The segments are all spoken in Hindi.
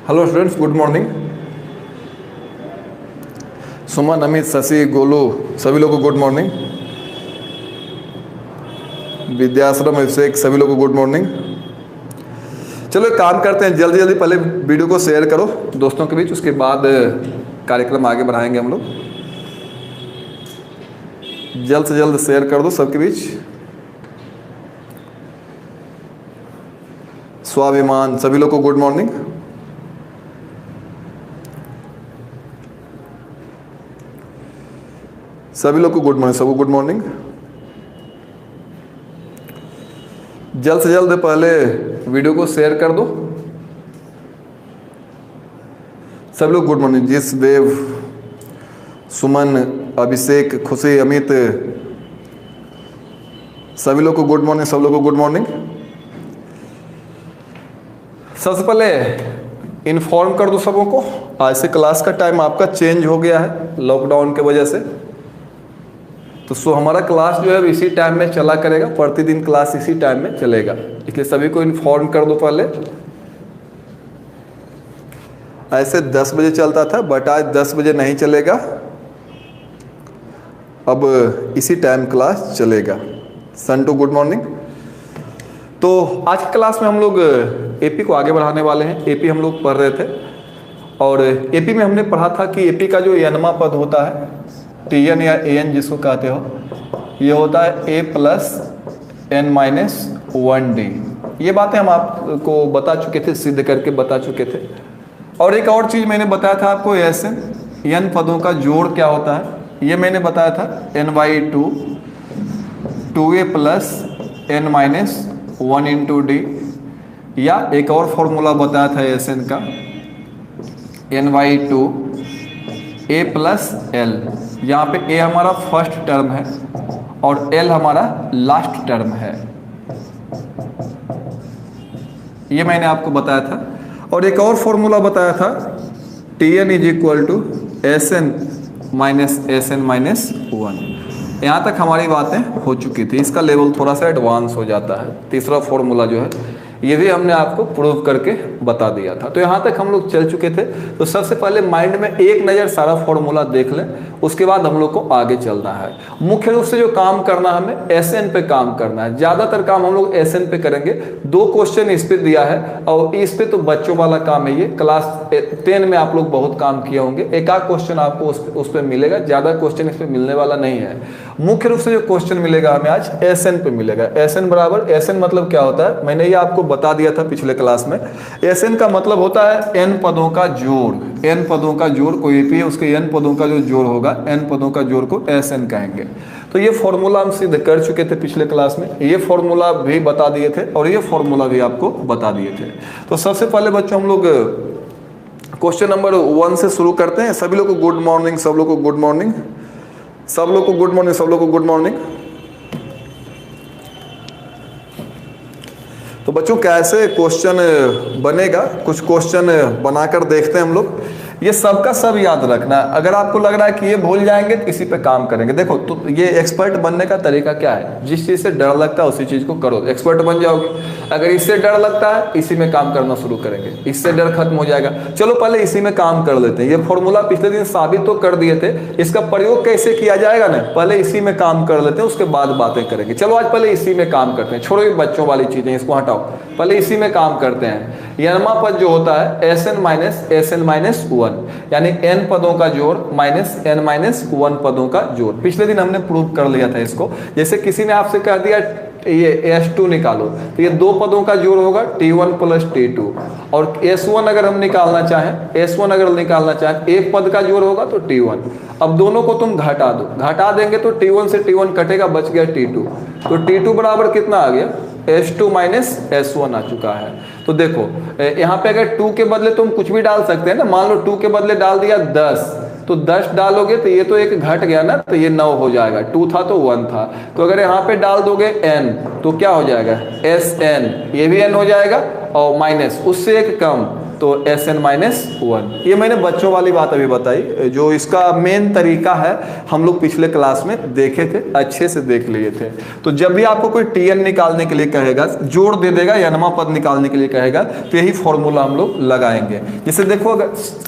Hello students, good morning. Suman, Amit, Shashi, Golu, सभी लोगों को गुड मॉर्निंग। विद्याश्रम, अभिषेक, सभी लोगों को गुड मॉर्निंग। चलो एक काम करते हैं, जल्दी जल्दी पहले वीडियो को शेयर करो दोस्तों के बीच, उसके बाद कार्यक्रम आगे बढ़ाएंगे हम लोग। जल्द से जल्द शेयर कर दो सबके बीच। स्वाभिमान, सभी लोग को गुड मॉर्निंग। सभी लोग को गुड मॉर्निंग, सबको गुड मॉर्निंग। जल्द से जल्द पहले वीडियो को शेयर कर दो सभी लोग। Good morning. जिस देव, सुमन, अभिषेक, खुशी, अमित, सभी लोग को गुड मॉर्निंग, सब लोग को गुड मॉर्निंग। सबसे पहले इन्फॉर्म कर दो सबों को, आज से क्लास का टाइम आपका चेंज हो गया है लॉकडाउन के वजह से। तो हमारा क्लास जो है इसी टाइम में चला करेगा, प्रतिदिन क्लास इसी टाइम में चलेगा, इसलिए सभी को इन्फॉर्म कर दो पहले। ऐसे 10 बजे चलता था, बट आज 10 बजे नहीं चलेगा, अब इसी टाइम क्लास चलेगा। Santu, good morning. तो आज की क्लास में हम लोग एपी को आगे बढ़ाने वाले हैं। एपी हम लोग पढ़ रहे थे और एपी में हमने पढ़ा था कि एपी का जो एनवा पद होता है, टीएन या एन जिसको कहते हो, ये होता है ए प्लस एन माइनस 1d। ये बातें हम आपको बता चुके थे, सिद्ध करके बता चुके थे। और एक और चीज़ मैंने बताया था आपको, एन पदों का जोड़ क्या होता है, ये मैंने बताया था n/2 2a plus n minus 1 into D. या एक और फॉर्मूला बताया था एन का, n/2 a प्लस एल। यहाँ पे a हमारा फर्स्ट टर्म है और l हमारा लास्ट टर्म है, ये मैंने आपको बताया था। और एक और फॉर्मूला बताया था, Tn is equal to Sn minus Sn minus 1। यहाँ तक हमारी बातें हो चुकी थी, इसका लेवल थोड़ा सा एडवांस हो जाता है। तीसरा फॉर्मूला जो है ये भी हमने आपको प्रूव करके बता दिया था। तो यहाँ तक हम लोग चल चुके थे। तो सबसे पहले माइंड में एक नज़र सारा फॉर्मूला देख लें, उसके बाद हम लोग को आगे चलना है। मुख्य रूप से जो काम करना है, हमें एसएन पे काम करना है। ज़्यादातर काम हम लोग एसएन पे करेंगे। 2 क्वेश्चन इस पे दिया है और इस पे तो बच्चों वाला काम है। ये क्लास 10 में आप लोग बहुत काम किए होंगे। एक आध क्वेश्चन आपको उस पर मिलेगा, ज़्यादा क्वेश्चन इस पर मिलने वाला नहीं है। मुख्य रूप से जो क्वेश्चन मिलेगा हमें आज एसएन पे मिलेगा। एसएन बराबर, एसएन मतलब क्या होता है मैंने ये आपको बता दिया था पिछले क्लास में। एसएन का मतलब होता है एन पदों का जोड़। एन पदों का जोड़, कोई भी है उसके एन पदों का जो जोड़ होगा, एन पदों का जोड़ को एसएन कहेंगे। तो ये फॉर्मूला हम सिद्ध कर चुके थे पिछले क्लास में, ये फॉर्मूला भी बता दिए थे और ये फॉर्मूला भी आपको बता दिए थे। तो सबसे पहले बच्चों हम लोग क्वेश्चन नंबर 1 से शुरू करते हैं। सभी लोग को गुड मॉर्निंग, सब लोग को गुड मॉर्निंग, सब लोग को गुड मॉर्निंग, सब लोग को गुड मॉर्निंग। तो बच्चों कैसे क्वेश्चन बनेगा, कुछ क्वेश्चन बनाकर देखते हैं हम लोग। ये सबका सब याद रखना है। अगर आपको लग रहा है कि ये भूल जाएंगे तो इसी पे काम करेंगे। देखो तो ये एक्सपर्ट बनने का तरीका क्या है, जिस चीज़ से डर लगता है उसी चीज़ को करो, एक्सपर्ट बन जाओगे। अगर इससे डर लगता है इसी में काम करना शुरू करेंगे, इससे डर खत्म हो जाएगा। चलो पहले इसी में काम कर लेते हैं। ये फॉर्मूला पिछले दिन साबित तो कर दिए थे, इसका प्रयोग कैसे किया जाएगा ना, पहले इसी में काम कर लेते हैं, उसके बाद बातें करेंगे। चलो आज पहले इसी में काम करते हैं, छोड़ो ये बच्चों वाली चीज़ें, इसको हटाओ, पहले इसी में काम करते हैं। एनवा पद जो होता है Sn माइनस 1, यानी n पदों का जोड़ माइनस n माइनस 1 पदों का जोड़। पिछले दिन हमने प्रूव कर लिया था इसको। जैसे किसी ने आपसे कह दिया ये S2 निकालो, तो ये 2 पदों का जोड़ होगा T1 प्लस T2। और S1 अगर हम निकालना चाहें, S1 अगर निकालना चाहें, एक पद का जोड़ होगा तो T1। अब दोनों को तुम घटा दो, घटा देंगे तो T1 से T1 कटेगा, बच गया T2। तो T2 बराबर कितना आ गया, S2 माइनस S1 आ चुका है। तो देखो यहाँ पे अगर 2 के बदले तुम कुछ भी डाल सकते हैं ना, मान लो 2 के बदले डाल दिया 10, तो 10 डालोगे तो ये तो एक घट गया ना, तो ये 9 हो जाएगा। 2 था तो 1 था। तो अगर यहाँ पे डाल दोगे n तो क्या हो जाएगा, Sn, ये भी n हो जाएगा और माइनस उससे एक कम तो Sn माइनस 1। ये मैंने बच्चों वाली बात अभी बताई, जो इसका मेन तरीका है हम लोग पिछले क्लास में देखे थे, अच्छे से देख लिए थे। तो जब भी आपको कोई Tn निकालने के लिए कहेगा, जोड़ दे देगा या नमा पद निकालने के लिए कहेगा, तो यही फॉर्मूला हम लोग लगाएंगे। जैसे देखो, अगर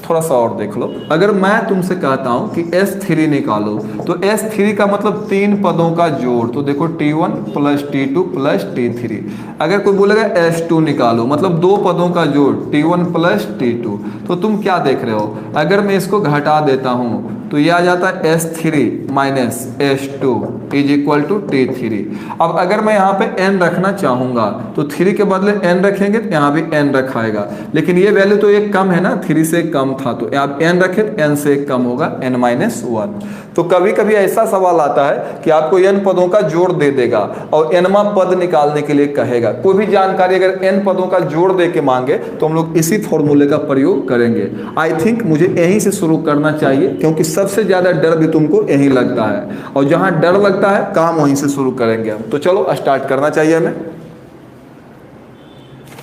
थोड़ा सा और देख लो, अगर मैं तुमसे कहता हूं कि S3 निकालो, तो S3 का मतलब 3 पदों का जोड़, तो देखो T1 plus T2 plus T3। अगर कोई बोलेगा S2 निकालो, मतलब 2 पदों का जोड़ T1 प्लस T2, तो तुम क्या देख रहे हो, अगर मैं इसको घटा देता हूं तो ये आ जाता है S3 minus S2 is equal to T3। अब अगर मैं यहाँ पे n रखना चाहूंगा तो 3 के बदले n रखेंगे तो यहाँ भी n रखाएगा, लेकिन ये वैल्यू तो एक कम है ना, 3 से कम था, तो आप n रखे तो n से कम होगा, n माइनस 1। तो कभी कभी ऐसा सवाल आता है कि आपको n पदों का जोड़ दे देगा और nवां पद निकालने के लिए कहेगा। कोई भी जानकारी अगर n पदों का जोड़ दे के मांगे तो हम लोग इसी फॉर्मूले का प्रयोग करेंगे। आई थिंक मुझे यहीं से शुरू करना चाहिए, क्योंकि सबसे ज्यादा डर भी तुमको यहीं लगता है, और जहां डर लगता है काम वहीं से शुरू करेंगे हम। तो चलो स्टार्ट करना चाहिए हमें।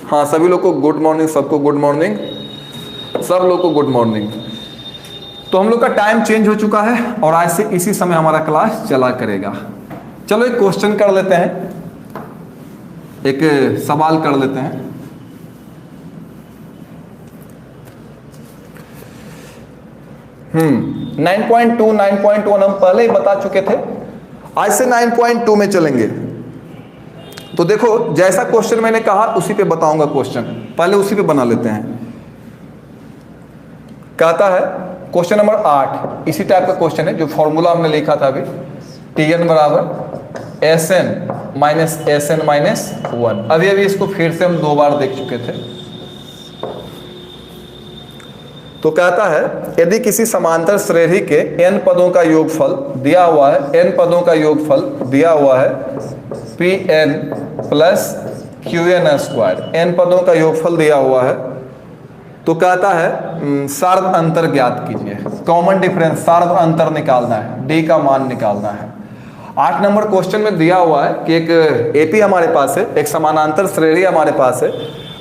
हाँ, सभी लोग को गुड मॉर्निंग, सबको गुड मॉर्निंग, सब लोग को गुड मॉर्निंग। तो हम लोग का टाइम चेंज हो चुका है और आज से इसी समय हमारा क्लास चला करेगा। चलो एक क्वेश्चन कर लेते हैं, एक सवाल कर लेते हैं। 9.2 9.1 हम पहले ही बता चुके थे, आज से 9.2 में चलेंगे। तो देखो, जैसा क्वेश्चन मैंने कहा उसी पे बताऊंगा क्वेश्चन, पहले उसी पे बना लेते हैं। कहता है क्वेश्चन नंबर 8, इसी टाइप का क्वेश्चन है जो फॉर्मूला हमने लिखा था अभी, Tn बराबर Sn माइनस Sn माइनस 1। अभी इसको फिर से हम 2 बार देख चुके थे। तो कहता है यदि किसी समांतर श्रेणी के n पदों का योगफल दिया हुआ है, n पदों का योगफल दिया हुआ है Pn plus Qn square, n पदों का योगफल दिया हुआ है, तो कहता है सार्ध अंतर ज्ञात कीजिए, कॉमन डिफरेंस, सार्ध अंतर निकालना है, d का मान निकालना है। 8 नंबर क्वेश्चन में दिया हुआ है कि एक एपी हमारे पास है, एक समानांतर श्रेणी हमारे पास है,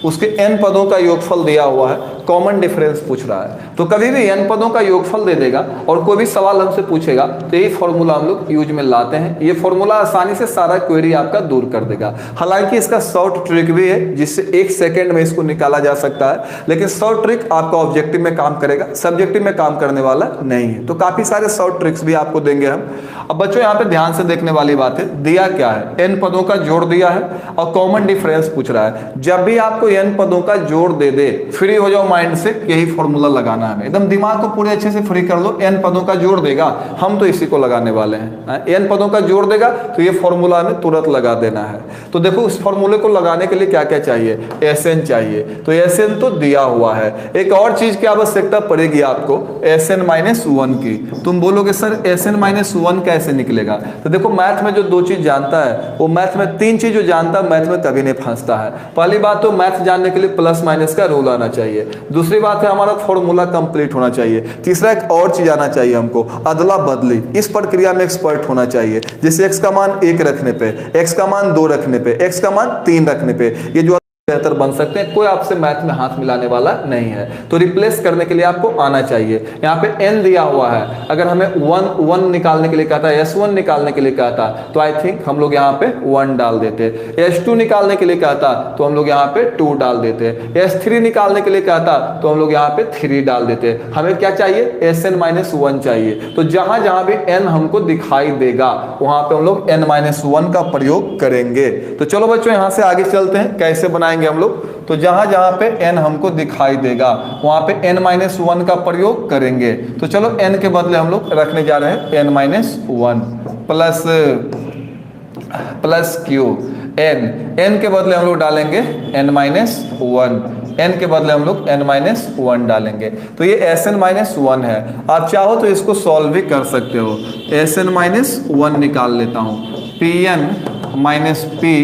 उसके n पदों का योगफल दिया हुआ है, कॉमन डिफरेंस पूछ रहा है। तो कभी भी n पदों का योगफल दे देगा और कोई भी सवाल हमसे पूछेगा तो यही फॉर्मूला हम लोग यूज में लाते हैं। ये फॉर्मूला आसानी से सारा क्वेरी आपका दूर कर देगा। हालांकि इसका शॉर्ट ट्रिक भी है जिससे 1 सेकेंड में इसको निकाला जा सकता है, लेकिन शॉर्ट ट्रिक आपका ऑब्जेक्टिव में काम करेगा, सब्जेक्टिव में काम करने वाला नहीं है। तो काफी सारे शॉर्ट ट्रिक्स भी आपको देंगे हम। अब बच्चों यहाँ पे ध्यान से देखने वाली बात है, दिया क्या है, n पदों का जोड़ दिया है और कॉमन डिफरेंस पूछ रहा है। जब भी आपको n पदों का जोड़ दे दे, फ्री हो जाओ माइंड से, यही फॉर्मूला लगाना है। एकदम दिमाग को पूरे अच्छे से फ्री कर लो, n पदों का जोड़ देगा, हम तो इसी को लगाने वाले हैं। n पदों का जोड़ देगा तो ये फॉर्मूला हमें तुरंत लगा देना है। तो देखो, उस फॉर्मूले को लगाने के लिए क्या क्या चाहिए, Sn चाहिए, तो Sn तो दिया हुआ है। एक और चीज की आवश्यकता पड़ेगी आपको, Sn माइनस 1 की। तुम बोलोगे सर Sn माइनस 1 कैसे निकलेगा? तो देखो, मैथ में जो 2 चीज जानता है वो मैथ में 3 चीज जो जानता है मैथ में कभी नहीं फंसता है। पहली बात तो मैथ जानने के लिए प्लस माइनस का रूल आना चाहिए। दूसरी बात है हमारा फॉर्मूला कंप्लीट होना चाहिए। तीसरा एक और चीज आना चाहिए हमको, अदला बदली, इस प्रक्रिया में एक्सपर्ट होना चाहिए। जैसे x का मान 1 रखने पे, x का मान 2 रखने पे, x का मान 3 रखने पे, ये जो बेहतर बन सकते हैं। कोई आपसे मैथ में हाथ मिलाने वाला नहीं है, तो रिप्लेस करने के लिए आपको आना चाहिए। यहाँ पे n दिया हुआ है, अगर हमें 1 निकालने के लिए कहता है, S1 निकालने के लिए कहता, तो आई थिंक हम लोग यहाँ पे 1 डाल देते। S2 निकालने के लिए कहता तो हम लोग यहाँ पे 2 डाल देते। S3 निकालने के लिए कहता तो हम लोग यहाँ पे 3 डाल देते। हमें क्या चाहिए, Sn माइनस 1 चाहिए। तो जहां जहां भी n हमको दिखाई देगा वहां पे हम लोग n माइनस 1 का प्रयोग करेंगे। तो चलो बच्चों, यहाँ से आगे चलते हैं, कैसे बनाएंगे हम लोग। तो जहां जहां पे n हमको दिखाई देगा वहां पे n माइनस 1 का प्रयोग करेंगे। तो चलो, n के बदले हम लोग रखने जा रहे हैं n minus 1 plus q। n के बदले हम लोग डालेंगे n माइनस 1, n के बदले हम लोग n माइनस 1 डालेंगे। तो ये Sn माइनस 1 है। आप चाहो तो इसको सॉल्व भी कर सकते हो। Sn माइनस 1 निकाल लेता हूँ, Pn minus p,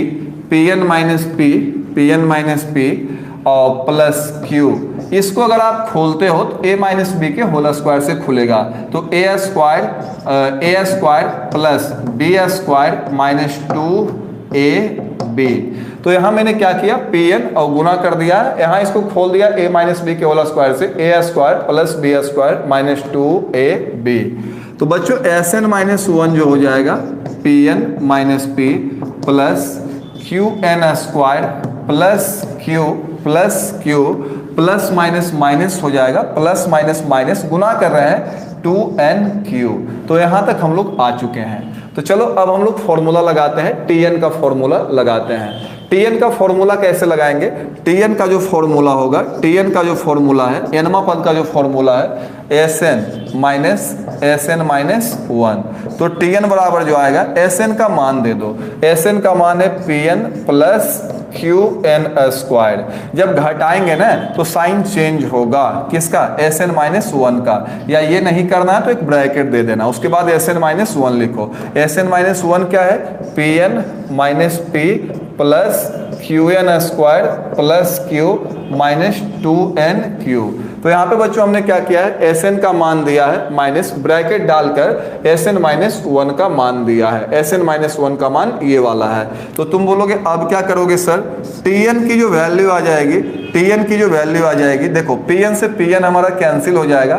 Pn minus p, Pn minus p और प्लस q। इसको अगर आप खोलते हो तो a माइनस बी के होल स्क्वायर से खुलेगा। तो a square plus b square minus 2ab। तो यहाँ मैंने क्या किया, Pn और गुना कर दिया है, यहाँ इसको खोल दिया a माइनस बी के होल स्क्वायर से, a square plus b square minus 2ab। तो बच्चों Sn माइनस 1 जो हो जाएगा Pn minus p plus Qn square plus Q plus minus हो जाएगा, प्लस माइनस गुना कर रहे हैं 2nq। तो यहाँ तक हम लोग आ चुके हैं। तो चलो अब हम लोग फॉर्मूला लगाते हैं, Tn का फॉर्मूला लगाते हैं। Tn का फॉर्मूला कैसे लगाएंगे, Tn का जो फॉर्मूला होगा, Tn का जो फॉर्मूला है, nवा पद का जो फॉर्मूला है Sn माइनस 1। तो Tn बराबर जो आएगा, Sn का मान दे दो, Sn का मान है Pn प्लस Qn स्क्वायर। जब घटाएंगे ना तो साइन चेंज होगा, किसका, Sn माइनस 1 का, या ये नहीं करना है तो एक ब्रैकेट दे देना, उसके बाद Sn माइनस 1 लिखो। Sn माइनस 1 क्या है, Pn minus p plus Qn square plus Q minus 2nq। तो यहाँ पे बच्चों हमने क्या किया है, Sn का मान दिया है, माइनस ब्रैकेट डालकर Sn माइनस 1 का मान दिया है, Sn माइनस 1 का मान ये वाला है। तो तुम बोलोगे अब क्या करोगे सर, Tn की जो वैल्यू आ जाएगी, Tn की जो वैल्यू आ जाएगी, देखो Pn से Pn हमारा कैंसिल हो जाएगा,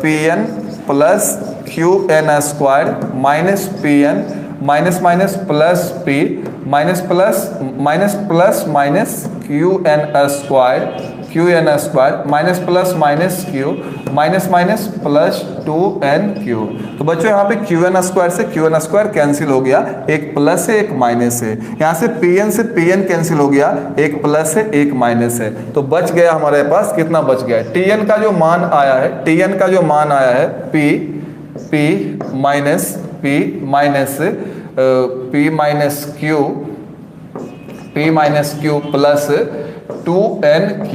Pn plus Qn square minus Pn minus plus p minus Qn square minus q minus plus 2nq। तो बच्चों यहाँ पे Qn स्क्वायर से Qn स्क्वायर कैंसिल हो गया, एक प्लस है एक माइनस है, यहाँ से Pn कैंसिल हो गया, एक प्लस है एक माइनस है। तो बच गया हमारे पास, कितना बच गया, Tn का जो मान आया है, Tn का जो मान आया है p minus q plus 2nq।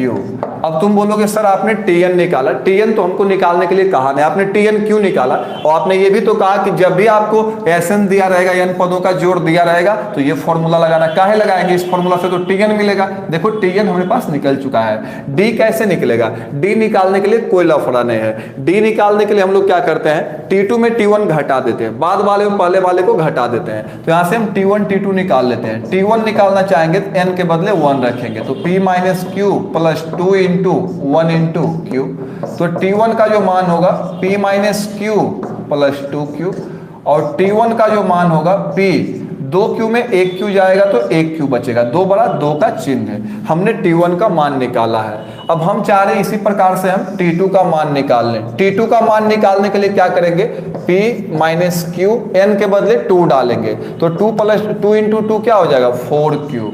अब तुम बोलोगे सर आपने Tn निकाला, Tn तो हमको निकालने के लिए कहा नहीं, आपने Tn क्यों निकाला, और आपने ये भी तो कहा कि जब भी आपको Sn दिया रहेगा, n पदों का जोड़ दिया रहेगा, तो ये फॉर्मूला लगाना। काहे लगाएंगे, इस फॉर्मूला से तो Tn मिलेगा। देखो Tn हमारे पास निकल चुका है, D कैसे निकलेगा, D निकालने के लिए कोई लफड़ा नहीं है। D निकालने के लिए हम लोग क्या करते हैं, T2 में T1 घटा देते हैं, बाद वाले में पहले वाले को घटा देते हैं। तो यहाँ से हम T1 T2 निकाल लेते हैं। T1 निकालना चाहेंगे तो n के बदले 1 रखेंगे, तो p minus q plus 2 into 1 into q। तो T1 का जो मान होगा p minus q plus 2q, और T1 का जो मान होगा p, 2q में 1q जाएगा तो 1q बचेगा, 2 बड़ा 2 का चिन्ह है। हमने T1 का मान निकाला है। अब हम चाह रहे हैं इसी प्रकार से हम T2 का मान निकाल लें। T2 का मान निकालने के लिए क्या करेंगे, p माइनस q, n के बदले 2 डालेंगे, तो 2 प्लस 2 इंटू 2 क्या हो जाएगा, 4q।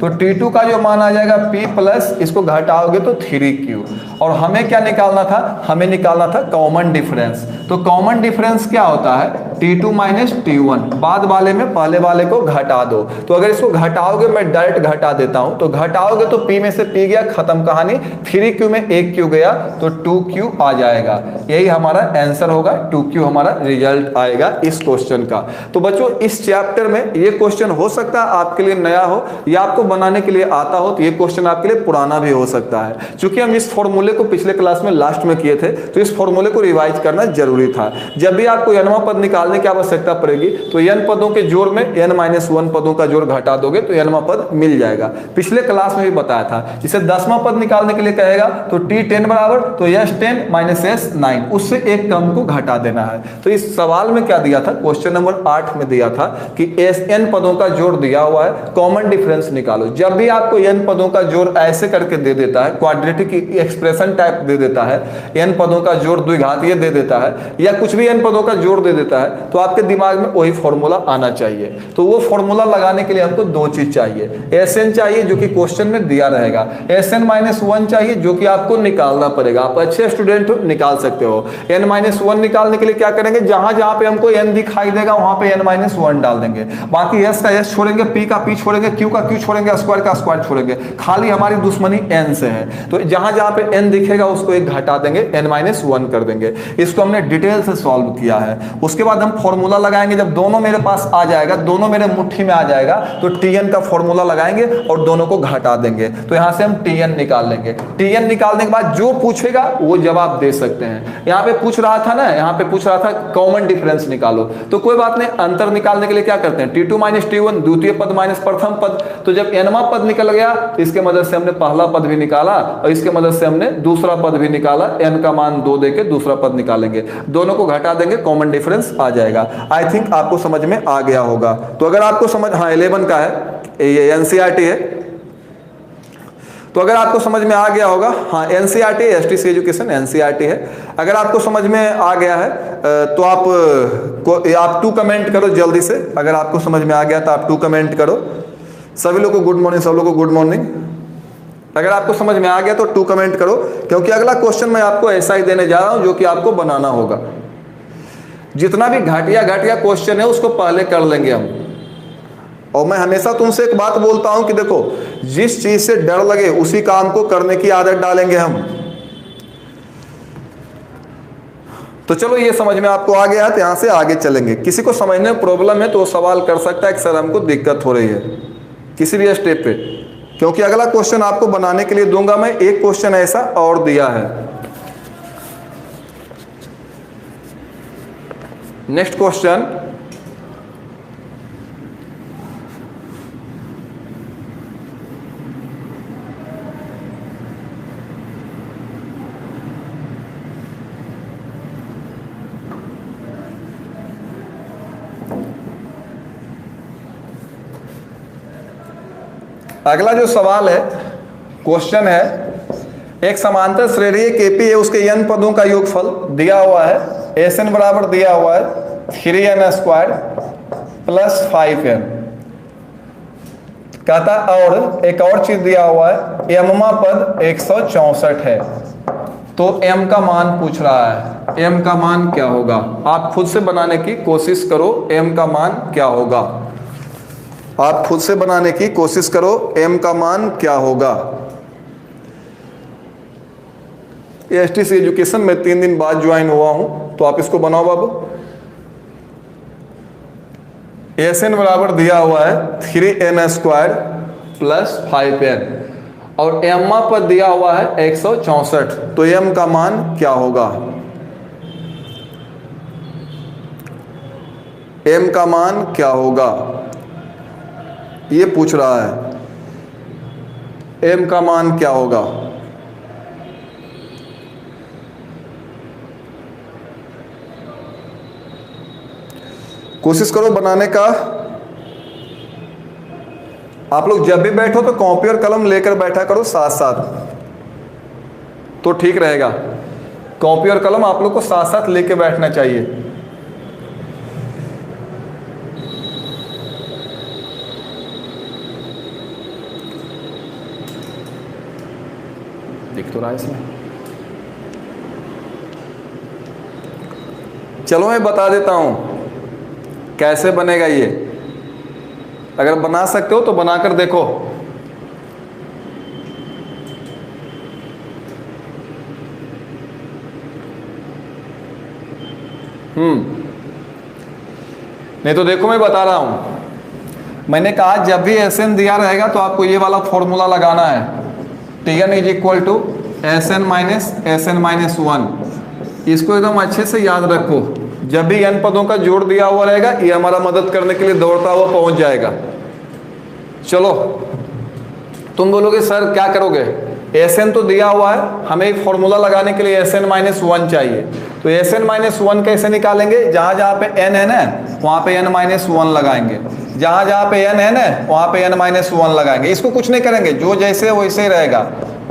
तो T2 का जो मान आ जाएगा p प्लस, इसको घटाओगे तो 3q। और हमें क्या निकालना था, हमें निकालना था कॉमन डिफरेंस। तो कॉमन डिफरेंस क्या होता है, T2 माइनस T1, बाद वाले में पहले वाले को घटा दो। तो अगर इसको घटाओगे, मैं डायरेक्ट घटा देता हूं, तो घटाओगे तो p में से p गया, खत्म कहानी, 3q में 1q गया तो 2q आ जाएगा। यही हमारा आंसर होगा, 2q हमारा रिजल्ट आएगा इस क्वेश्चन का। तो बच्चों इस चैप्टर में ये क्वेश्चन हो सकता है आपके लिए नया हो, या आपको बनाने के लिए आता हो, तो ये क्वेश्चन आपके लिए पुराना भी हो सकता है। चूंकि हम इस फॉर्मूले को पिछले क्लास में लास्ट में किए थे, तो इस फॉर्मूले को रिवाइज करना जरूरी था। जब भी आपको nवां पद निकालने की आवश्यकता पड़ेगी, तो n पदों के जोड़ में n माइनस 1 पदों का जोड़ घटा दोगे तो nवां पद मिल जाएगा। पिछले क्लास में भी बताया था, जिसे 10वां पद निकालने के लिए कहेगा तो T10 बराबर, तो S10 माइनस S9, उससे एक टर्म को घटा देना है। तो इस सवाल में क्या दिया था, क्वेश्चन नंबर 8 में दिया था कि n पदों का जोड़ दिया हुआ है, कॉमन डिफरेंस निकालो। जब भी आपको n पदों का जोड़ ऐसे करके दे देता है, क्वाड्रेटिक एक्सप्रेशन टाइप दे देता है, n पदों का जोड़ द्विघातीय दे देता है, या कुछ भी n पदों का जोड़ दे देता है, तो आपके दिमाग में वही फॉर्मूला आना चाहिए। तो वो फॉर्मूला लगाने के लिए हमको 2 चीज चाहिए, Sn चाहिए जो कि क्वेश्चन में दिया रहेगा, Sn माइनस 1 चाहिए जो कि आपको निकालना पड़ेगा। आप अच्छे स्टूडेंट हो, निकाल सकते हो। n माइनस 1 निकालने के लिए क्या करेंगे, जहां जहां पे हमको n दिखाई देगा वहां पे n माइनस 1 डाल देंगे, बाकी s का s छोड़ेंगे, p का p छोड़ेंगे, छोड़ेंगे, क्यू का क्यू छोड़ेंगे, स्क्वायर का स्क्वायर छोड़ेंगे, खाली हमारी दुश्मनी n से है। तो जहां जहां पे n दिखेगा उसको एक घटा देंगे, n-1 कर देंगे। इसको हमने डिटेल से सॉल्व किया है। उसके बाद हम फॉर्मूला लगाएंगे, जब दोनों मेरे पास आ जाएगा, दोनों मेरे मुट्ठी में आ जाएगा, तो tn का फॉर्मूला लगाएंगे और दोनों को घटा देंगे। तो यहां से हम tn निकाल लेंगे। tn निकालने के बाद जो पूछेगा वो जवाब दे सकते हैं। यहाँ पे पूछ रहा था ना, यहाँ पे पूछ रहा था कॉमन डिफरेंस निकालो, तो कोई बात नहीं, अंतर निकालने के लिए क्या करते हैं, t2 माइनस t1, द्वितीय पद माइनस प्रथम पद। तो जब nवां पद निकल गया तो इसके मदद से हमने पहला पद भी निकाला और इसके मदद से हमने दूसरा पद भी निकाला। n का मान 2 देके दूसरा पद निकालेंगे, दोनों को घटा देंगे, कॉमन डिफरेंस आ जाएगा। आई थिंक आपको समझ में आ गया होगा। तो अगर आपको समझ, हाँ 11 का है, ये एनसीईआरटी है, तो अगर आपको समझ में आ गया होगा, हाँ एनसीईआरटी, एसटीसी एजुकेशन एनसीईआरटी है। अगर आपको समझ में आ गया है तो आप 2 कमेंट करो जल्दी से। अगर आपको समझ में आ गया तो आप 2 कमेंट करो। सभी लोगों को गुड मॉर्निंग, सब लोगों को गुड मॉर्निंग। अगर आपको समझ में आ गया तो 2 कमेंट करो, क्योंकि अगला क्वेश्चन मैं आपको ऐसा ही देने जा रहा हूं जो कि आपको बनाना होगा। जितना भी घटिया क्वेश्चन है उसको पहले कर लेंगे हम। और मैं हमेशा तुमसे एक बात बोलता हूं कि देखो, जिस चीज से डर लगे उसी काम को करने की आदत डालेंगे हम। तो चलो ये समझ में आपको आ गया है, तो यहां से आगे चलेंगे। किसी को समझने में प्रॉब्लम है तो वो सवाल कर सकता है कि सर हमको दिक्कत हो रही है किसी भी स्टेप पे, क्योंकि अगला क्वेश्चन आपको बनाने के लिए दूंगा मैं। एक क्वेश्चन ऐसा और दिया है। नेक्स्ट क्वेश्चन, अगला जो सवाल है, क्वेश्चन है, एक समांतर श्रेणी केपी है, उसके n पदों का योगफल दिया हुआ है। Sn बराबर दिया हुआ है 3n² प्लस 5n। कहता और एक और चीज दिया हुआ है, mवां पद 164 है। तो m का मान पूछ रहा है, m का मान क्या होगा? आप खुद से बनाने की कोशिश करो, m का मान क्या होगा? आप खुद से बनाने की कोशिश करो, m का मान क्या होगा? एसटीसी एजुकेशन में 3 दिन बाद ज्वाइन हुआ हूं, तो आप इसको बनाओ बाबू। Sn बराबर दिया हुआ है 3n² प्लस 5n और mवां पद दिया हुआ है 164। तो m का मान क्या होगा? m का मान क्या होगा ये पूछ रहा है। m का मान क्या होगा? कोशिश करो बनाने का। आप लोग जब भी बैठो तो कॉपी और कलम लेकर बैठा करो साथ साथ, तो ठीक रहेगा। कॉपी और कलम आप लोग को साथ साथ लेके बैठना चाहिए। दिख तो रहा है इसमें। चलो मैं बता देता हूं कैसे बनेगा ये। अगर बना सकते हो तो बनाकर देखो। नहीं तो देखो मैं बता रहा हूं। मैंने कहा जब भी Sn दिया रहेगा तो आपको ये वाला फॉर्मूला लगाना है, Tn is equal to Sn minus Sn-1। इसको एकदम अच्छे से याद रखो। जब भी n पदों का जोड़ दिया हुआ रहेगा, ये हमारा मदद करने के लिए दौड़ता हुआ पहुंच जाएगा। चलो तुम बोलोगे सर क्या करोगे? Sn तो दिया हुआ है, हमें एक फॉर्मूला लगाने के लिए Sn-1 चाहिए। तो Sn-1 कैसे निकालेंगे? जहां जहां पे n है ना वहां पे n-1 लगाएंगे, जहां जहां पे n है ना वहां पे n-1 लगाएंगे। इसको कुछ नहीं करेंगे, जो जैसे वैसे ही रहेगा।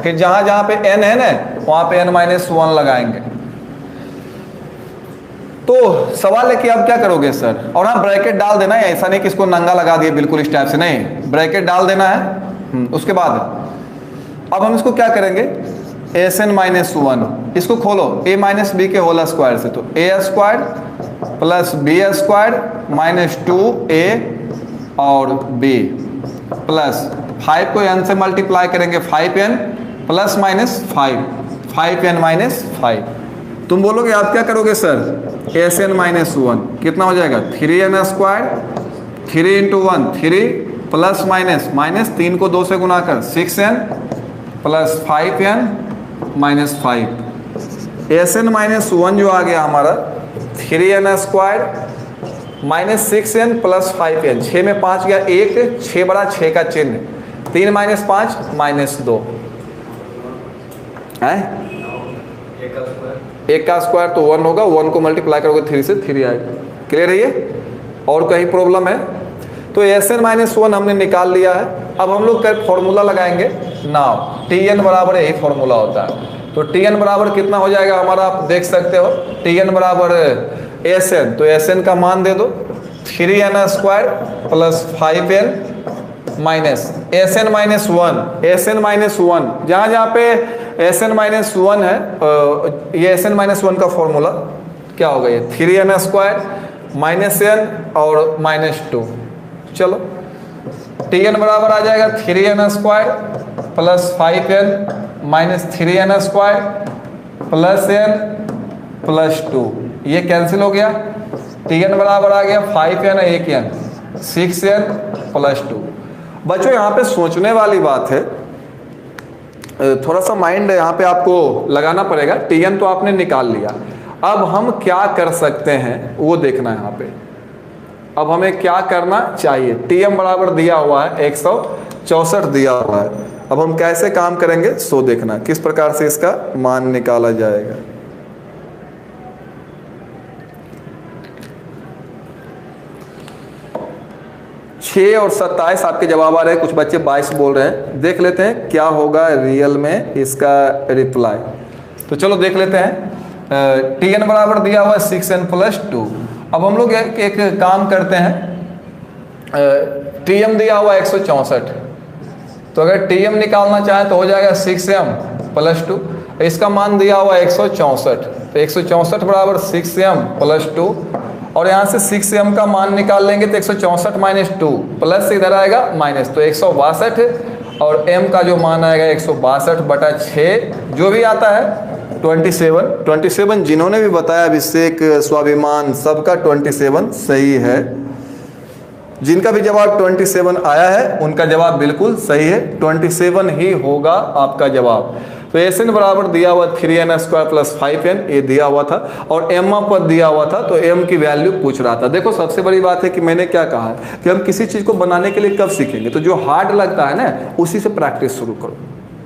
फिर जहां जहां पे n है ना वहां पे n-1 लगाएंगे। तो सवाल है कि अब क्या करोगे सर? और हाँ ब्रैकेट डाल देना है, ऐसा नहीं कि इसको नंगा लगा दिए बिल्कुल इस टाइप से, नहीं, ब्रैकेट डाल देना है। उसके बाद अब हम इसको क्या करेंगे? Sn-1 इसको खोलो a माइनस बी के होल स्क्वायर से, तो a² plus b² minus 2a और b प्लस 5 को n से मल्टीप्लाई करेंगे 5n plus minus 5n minus 5। तुम बोलोगे आप क्या करोगे सर, Sn माइनस 1 कितना हो जाएगा 3n square, 3 into 1 3 plus minus 3 को 2 से गुना कर 6n plus 5n minus 5। Sn minus 1 जो आ गया हमारा 3n square minus 6n plus 5n, 6 में 5 गया 1, 6 बड़ा 6 का चिन्ह, 3 माइनस 5 माइनस 2 है, 1 का स्क्वायर तो 1 होगा, 1 को मल्टीप्लाई करोगे 3 से 3 आएगा। क्लियर है ये? और कहीं प्रॉब्लम है? तो Sn माइनस 1 हमने निकाल लिया है। अब हम लोग फॉर्मूला लगाएंगे नाउ, Tn बराबर यही फॉर्मूला होता है। तो Tn बराबर कितना हो जाएगा हमारा, आप देख सकते हो Tn बराबर Sn, तो Sn का मान दे दो 3n square plus 5n minus Sn minus 1, Sn minus 1 जहाँ जहाँ पे Sn माइनस 1 है, ये Sn माइनस 1 का फॉर्मूला क्या होगा, ये 3n स्क्वायर माइनस n और माइनस 2। चलो Tn बराबर आ जाएगा 3n square plus 5n minus 3n square plus n plus 2, ये कैंसिल हो गया। Tn बराबर आ गया 5n 1n 6n प्लस 2। बच्चों यहाँ पे सोचने वाली बात है, थोड़ा सा माइंड यहाँ पे आपको लगाना पड़ेगा। Tn तो आपने निकाल लिया, अब हम क्या कर सकते हैं वो देखना है यहाँ पे। अब हमें क्या करना चाहिए, Tm बराबर दिया हुआ है 164 दिया हुआ है, अब हम कैसे काम करेंगे सो देखना किस प्रकार से इसका मान निकाला जाएगा। छः और 27 आपके जवाब आ रहे हैं, कुछ बच्चे 22 बोल रहे हैं। देख लेते हैं क्या होगा रियल में इसका रिप्लाई। तो चलो देख लेते हैं। Tn बराबर दिया हुआ है 6n प्लस 2। अब हम लोग एक काम करते हैं, Tm दिया हुआ 164, तो अगर Tm निकालना चाहें तो हो जाएगा 6m प्लस 2। इसका मान दिया हुआ 164, तो 164 बराबर 6m प्लस 2, और यहाँ से 6m का मान निकाल लेंगे तो 164 माइनस 2 प्लस से इधर आएगा माइनस, तो 162, और m का जो मान आएगा 162 बटा 6 जो भी आता है 27। जिन्होंने भी बताया अभिषेक, स्वाभिमान, सबका 27 सही है। जिनका भी जवाब 27 आया है उनका जवाब बिल्कुल सही है, 27 ही होगा आपका जवाब। तो Sn बराबर दिया हुआ 3n स्क्वायर प्लस 5n, ये दिया हुआ था, और m पर दिया हुआ था, तो m की वैल्यू पूछ रहा था। देखो सबसे बड़ी बात है कि मैंने क्या कहा है कि हम किसी चीज़ को बनाने के लिए कब सीखेंगे, तो जो हार्ड लगता है ना उसी से प्रैक्टिस शुरू करो,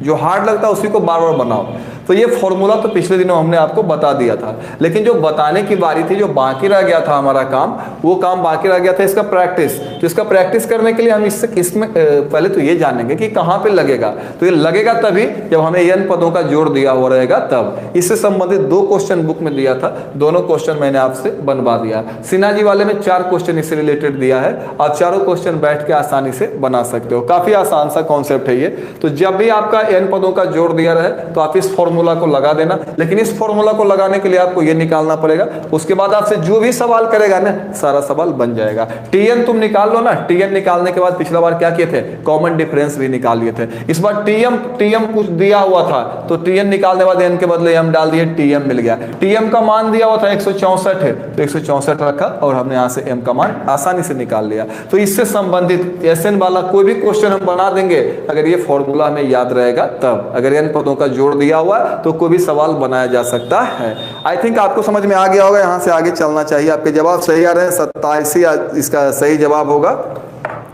जो हार्ड लगता है उसी को बार बार बनाओ। तो ये फॉर्मूला तो पिछले दिनों हमने आपको बता दिया था, लेकिन जो बताने की बारी थी, जो बाकी रह गया था हमारा काम, वो काम बाकी रह गया था इसका प्रैक्टिस। तो इसका प्रैक्टिस करने के लिए हम इसमें पहले तो ये जानेंगे कि कहाँ पे लगेगा। तो ये लगेगा तभी जब हमें n पदों का जोड़ दिया हुआ रहेगा तब। इससे संबंधित 2 क्वेश्चन बुक में दिया था, दोनों क्वेश्चन मैंने आपसे बनवा दिया। सिन्हा जी वाले में 4 क्वेश्चन इससे रिलेटेड दिया है, आप चारों क्वेश्चन बैठ के आसानी से बना सकते हो। काफी आसान सा कॉन्सेप्ट है ये। तो जब भी आपका n पदों का जोड़ दिया रहे तो आप इस फॉर्मूला को लगा देना, लेकिन इस फॉर्मूला को लगाने के लिए आपको ये निकालना पड़ेगा। उसके बाद आपसे जो भी सवाल करेगा ना सारा सवाल बन जाएगा। Tn तुम निकाल लो ना, Tn निकालने के बाद पिछला बार क्या किए थे, कॉमन डिफरेंस भी निकाल लिए थे। इस बार Tm कुछ दिया हुआ था, तो Tn निकालने के बाद n के बदले m डाल दिए, Tm मिल गया। Tm का मान दिया हुआ था 164 है, तो 164 रखा और हमने यहाँ से m का मान आसानी से निकाल लिया। तो इससे संबंधित Sn वाला कोई भी क्वेश्चन हम बना देंगे अगर ये फॉर्मूला हमें याद रहेगा तब। अगर n पदों का जोड़ दिया हुआ तो कोई भी सवाल बनाया जा सकता है। आई थिंक आपको समझ में आ गया होगा, यहाँ से आगे चलना चाहिए। आपके जवाब सही आ रहे हैं, 87 इसका सही जवाब होगा।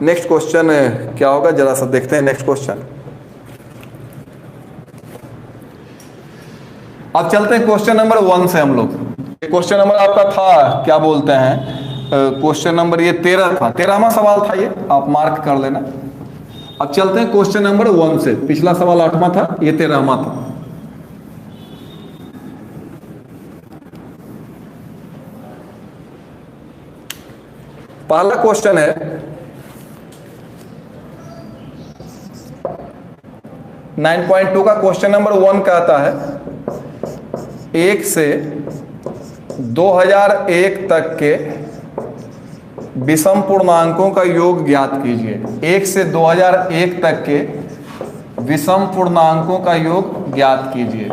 नेक्स्ट क्वेश्चन क्या होगा जरा सा देखते हैं। नेक्स्ट क्वेश्चन, अब चलते हैं क्वेश्चन नंबर 1 से हम लोग। क्वेश्चन नंबर आपका था क्या बोलते हैं, क्वेश्चन नंबर ये 13 था, 13वां सवाल था ये, आप मार्क कर लेना। अब चलते हैं क्वेश्चन नंबर 1 से। पिछला सवाल 8वां था, ये 13वां था। पहला क्वेश्चन है 9.2 का क्वेश्चन नंबर 1 कहता है 1 से 2001 तक के विषम पूर्णांकों का योग ज्ञात कीजिए। 1 से 2001 तक के विषम पूर्णांकों का योग ज्ञात कीजिए।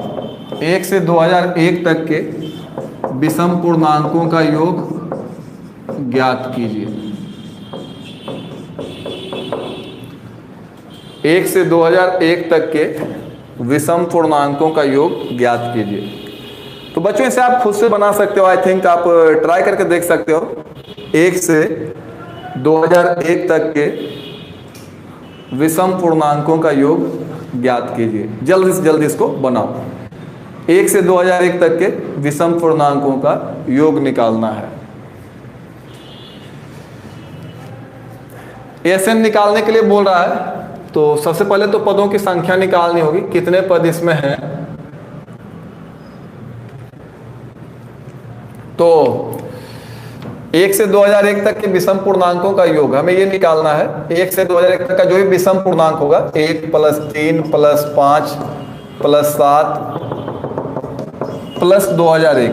1 से 2001 तक के विषम पूर्णांकों का योग ज्ञात कीजिए। 1 से 2001 तक के विषम पूर्णांकों का योग ज्ञात कीजिए। तो बच्चों इसे आप खुद से बना सकते हो, आई थिंक आप ट्राई करके देख सकते हो। 1 से 2001 तक के विषम पूर्णांकों का योग ज्ञात कीजिए। जल्द से जल्द इसको बनाओ। 1 से 2001 तक के विषम पूर्णांकों का योग निकालना है। एसएन निकालने के लिए बोल रहा है, तो सबसे पहले तो पदों की संख्या निकालनी होगी, कितने पद इसमें हैं। तो 1 से 2001 तक के विषम पूर्णांकों का योग हमें ये निकालना है। 1 से 2001 तक का जो भी विषम पूर्णांक होगा, 1 + 3 + 5 + 7 + 2001,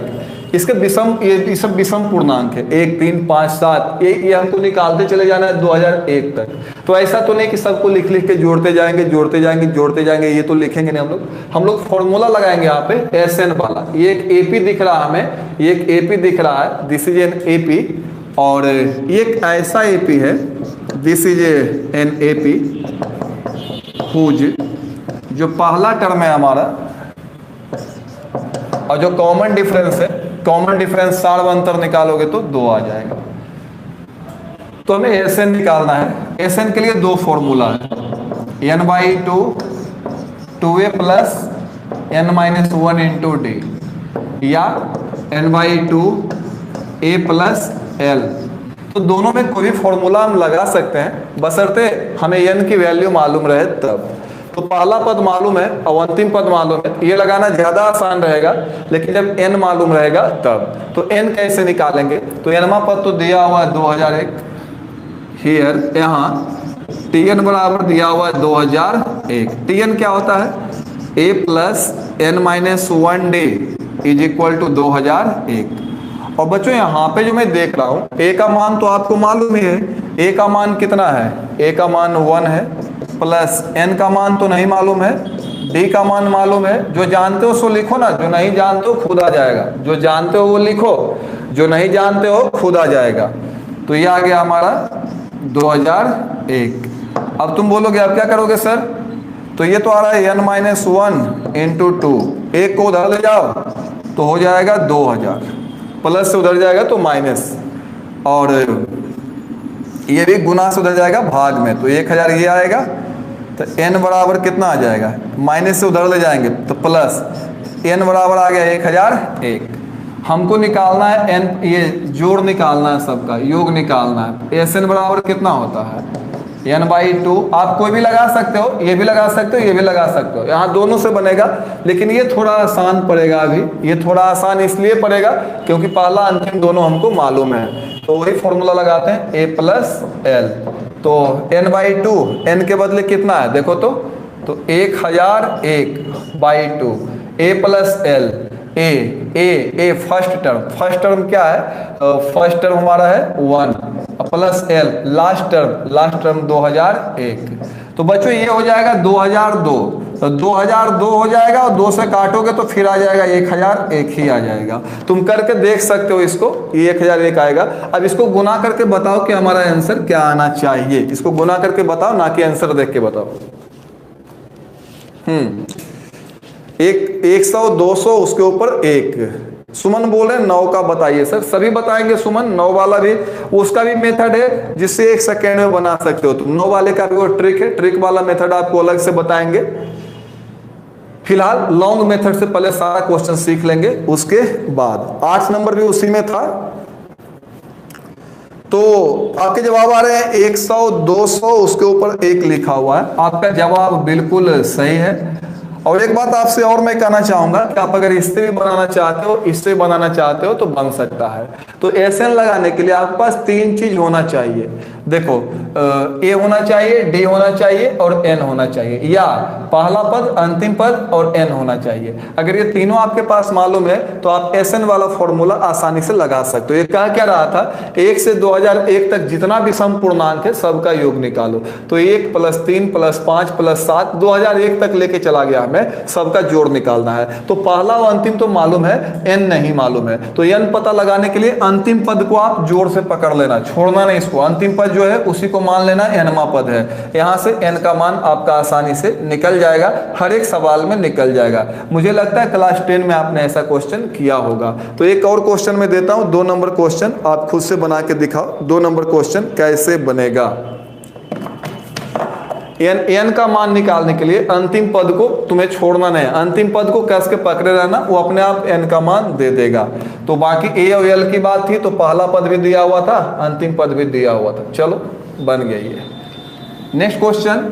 इसके विषम, ये सब विषम पूर्णांक है। 1 3 5 7, ये हमको निकालते चले जाना है 2001 तक। तो ऐसा तो नहीं कि सबको लिख लिख के जोड़ते जाएंगे जोड़ते जाएंगे जोड़ते जाएंगे, ये तो लिखेंगे नहीं हम लोग फॉर्मूला लगाएंगे यहाँ पे एसएन वाला। ये एक एपी दिख रहा है हमें, ये एक एपी दिख रहा है, दिस इज एन एपी, और ये एक ऐसा एपी है, this is an AP whose, जो पहला टर्म है हमारा, और जो कॉमन डिफरेंस है, कॉमन डिफरेंस सार्वंतर निकालोगे तो 2 आ जाएगा। तो हमें एसएन निकालना है। एसएन के लिए 2 फॉर्मूला है, n/2 2a + n-1 × d, या n/2 a + l। तो दोनों में कोई भी फॉर्मूला हम लगा सकते हैं, बशर्ते हमें n की वैल्यू मालूम रहे तब। तो पहला पद मालूम है और अंतिम पद मालूम है, ये लगाना ज्यादा आसान रहेगा, लेकिन जब n मालूम रहेगा तब। तो n कैसे निकालेंगे, तो nवां पद तो दिया हुआ है 2001 हियर, यहाँ tn बराबर दिया हुआ है 2001। tn क्या होता है, a + n-1 d = 2001। और बच्चों यहाँ पे जो मैं देख रहा हूँ, a का मान तो आपको मालूम ही है, a का मान कितना है, a का मान 1 है, प्लस n का मान तो नहीं मालूम है, d का मान मालूम है। जो जानते हो सो लिखो ना, जो नहीं जानते हो खुद आ जाएगा। जो जानते हो वो लिखो, जो नहीं जानते हो खुद आ जाएगा। तो ये आ गया हमारा 2001। अब तुम बोलोगे अब क्या करोगे सर, तो ये तो आ रहा है n-1 × 2, एक को उधर ले जाओ तो हो जाएगा 2000, प्लस से उधर जाएगा तो माइनस, और ये भी गुना से उधर जाएगा भाग में, तो 1000 ये आएगा। तो n बराबर कितना आ जाएगा, माइनस से उधर ले जाएंगे तो प्लस, n बराबर आ गया 1001। हमको निकालना है n, ये जोड़ निकालना है, सबका योग निकालना है। Sn बराबर कितना होता है, n/2। आप कोई भी लगा सकते हो, ये भी लगा सकते हो, ये भी लगा सकते हो, यहाँ दोनों से बनेगा, लेकिन ये थोड़ा आसान पड़ेगा। अभी ये थोड़ा आसान इसलिए पड़ेगा क्योंकि पहला अंतिम दोनों हमको मालूम है। तो वही फॉर्मूला लगाते हैं a + l। तो n/2, n के बदले कितना है देखो तो 1001/2, a + l, a first term क्या है, फर्स्ट टर्म हमारा है 1, प्लस l लास्ट टर्म 2001। तो बच्चों ये हो जाएगा 2002, तो 2002 हो जाएगा, और 2 से काटोगे तो फिर आ जाएगा 1001 ही आ जाएगा। तुम करके देख सकते हो इसको, ये 1001 आएगा। अब इसको गुना करके बताओ कि हमारा आंसर क्या आना चाहिए। इसको गुना करके बताओ, ना कि आंसर देख के बताओ। 100 200 उसके ऊपर 1। सुमन बोल रहे 9 का बताइए सर, सभी बताएंगे सुमन। 9 वाला भी, उसका भी मेथड है जिससे 1 सेकेंड में बना सकते हो तुम। 9 वाले का भी वो ट्रिक है, ट्रिक वाला मेथड आपको अलग से बताएंगे। फिलहाल लॉन्ग मेथड से पहले सारा क्वेश्चन सीख लेंगे, उसके बाद 8 नंबर भी उसी में था। तो आपके जवाब आ रहे हैं 100 200 उसके ऊपर 1 लिखा हुआ है। आपका जवाब बिल्कुल सही है। और एक बात आपसे और मैं कहना चाहूंगा कि आप अगर इससे भी बनाना चाहते हो, इससे बनाना चाहते हो तो बन सकता है। तो एसएन लगाने के लिए आपके पास 3 चीज होना चाहिए। देखो ए होना चाहिए, डी होना चाहिए और एन होना चाहिए, या पहला पद, अंतिम पद और एन होना चाहिए। अगर ये तीनों आपके पास मालूम है तो आप एस एन वाला फॉर्मूला आसानी से लगा सकते हो। ये कह क्या रहा था, 1 से 2001 तक जितना भी सम पूर्णांक है सबका योग निकालो। तो 1 + 3 + 5 + 7 2001 तक लेके चला गया, हमें सबका जोड़ निकालना है। तो पहला और अंतिम तो मालूम है, एन नहीं मालूम है। तो एन पता लगाने के लिए अंतिम पद को आप जोड़ से पकड़ लेना, छोड़ना नहीं इसको। अंतिम पद जो है उसी को मान लेना एनवा पद है। यहां से एन का मान आपका आसानी से निकल जाएगा, हर एक सवाल में निकल जाएगा। मुझे लगता है क्लास 10 में आपने ऐसा क्वेश्चन किया होगा। तो एक और क्वेश्चन मैं देता हूं, 2 नंबर क्वेश्चन आप खुद से बना के दिखाओ। 2 नंबर क्वेश्चन कैसे बनेगा। एन का मान निकालने के लिए अंतिम पद को तुम्हें छोड़ना नहीं, अंतिम पद को कस के पकड़े रहना, वो अपने आप एन का मान दे देगा। तो बाकी ए और एल की बात थी, तो पहला पद भी दिया हुआ था, अंतिम पद भी दिया हुआ था। चलो बन गई है। नेक्स्ट क्वेश्चन,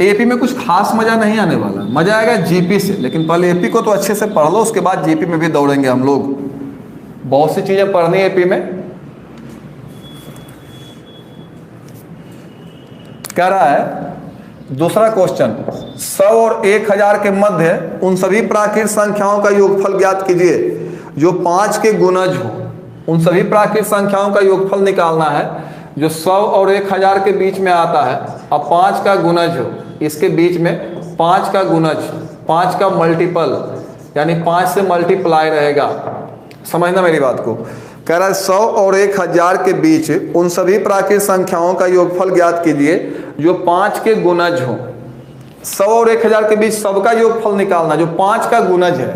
एपी में कुछ खास मजा नहीं आने वाला, मजा आएगा जीपी से। लेकिन पहले एपी को तो अच्छे से पढ़ लो, उसके बाद जीपी में भी दौड़ेंगे हम लोग। बहुत सी चीजें पढ़नी है एपी में। कह रहा है दूसरा क्वेश्चन, 100 और 1000 के मध्य उन सभी प्राकृत संख्याओं का योगफल ज्ञात कीजिए जो 5 के गुणज हो। उन सभी प्राकृत संख्याओं का योगफल निकालना है जो 100 और 1000 के बीच में आता है। अब 5 का गुणज हो, इसके बीच में 5 का गुणज, 5 का मल्टीपल, यानी 5 से मल्टीप्लाई रहेगा। समझना मेरी बात को। कह रहा है 100 और 1000 के बीच उन सभी प्राकृत संख्याओं का योगफल ज्ञात कीजिए जो 5 के गुणज हो। 100 और 1000 के बीच सबका योगफल निकालना जो 5 का गुणज है।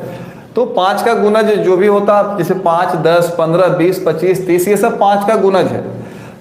तो 5 का गुणज जो भी होता है, जैसे 5, 10, 15, 20, 25, 30, ये सब 5 का गुणज है।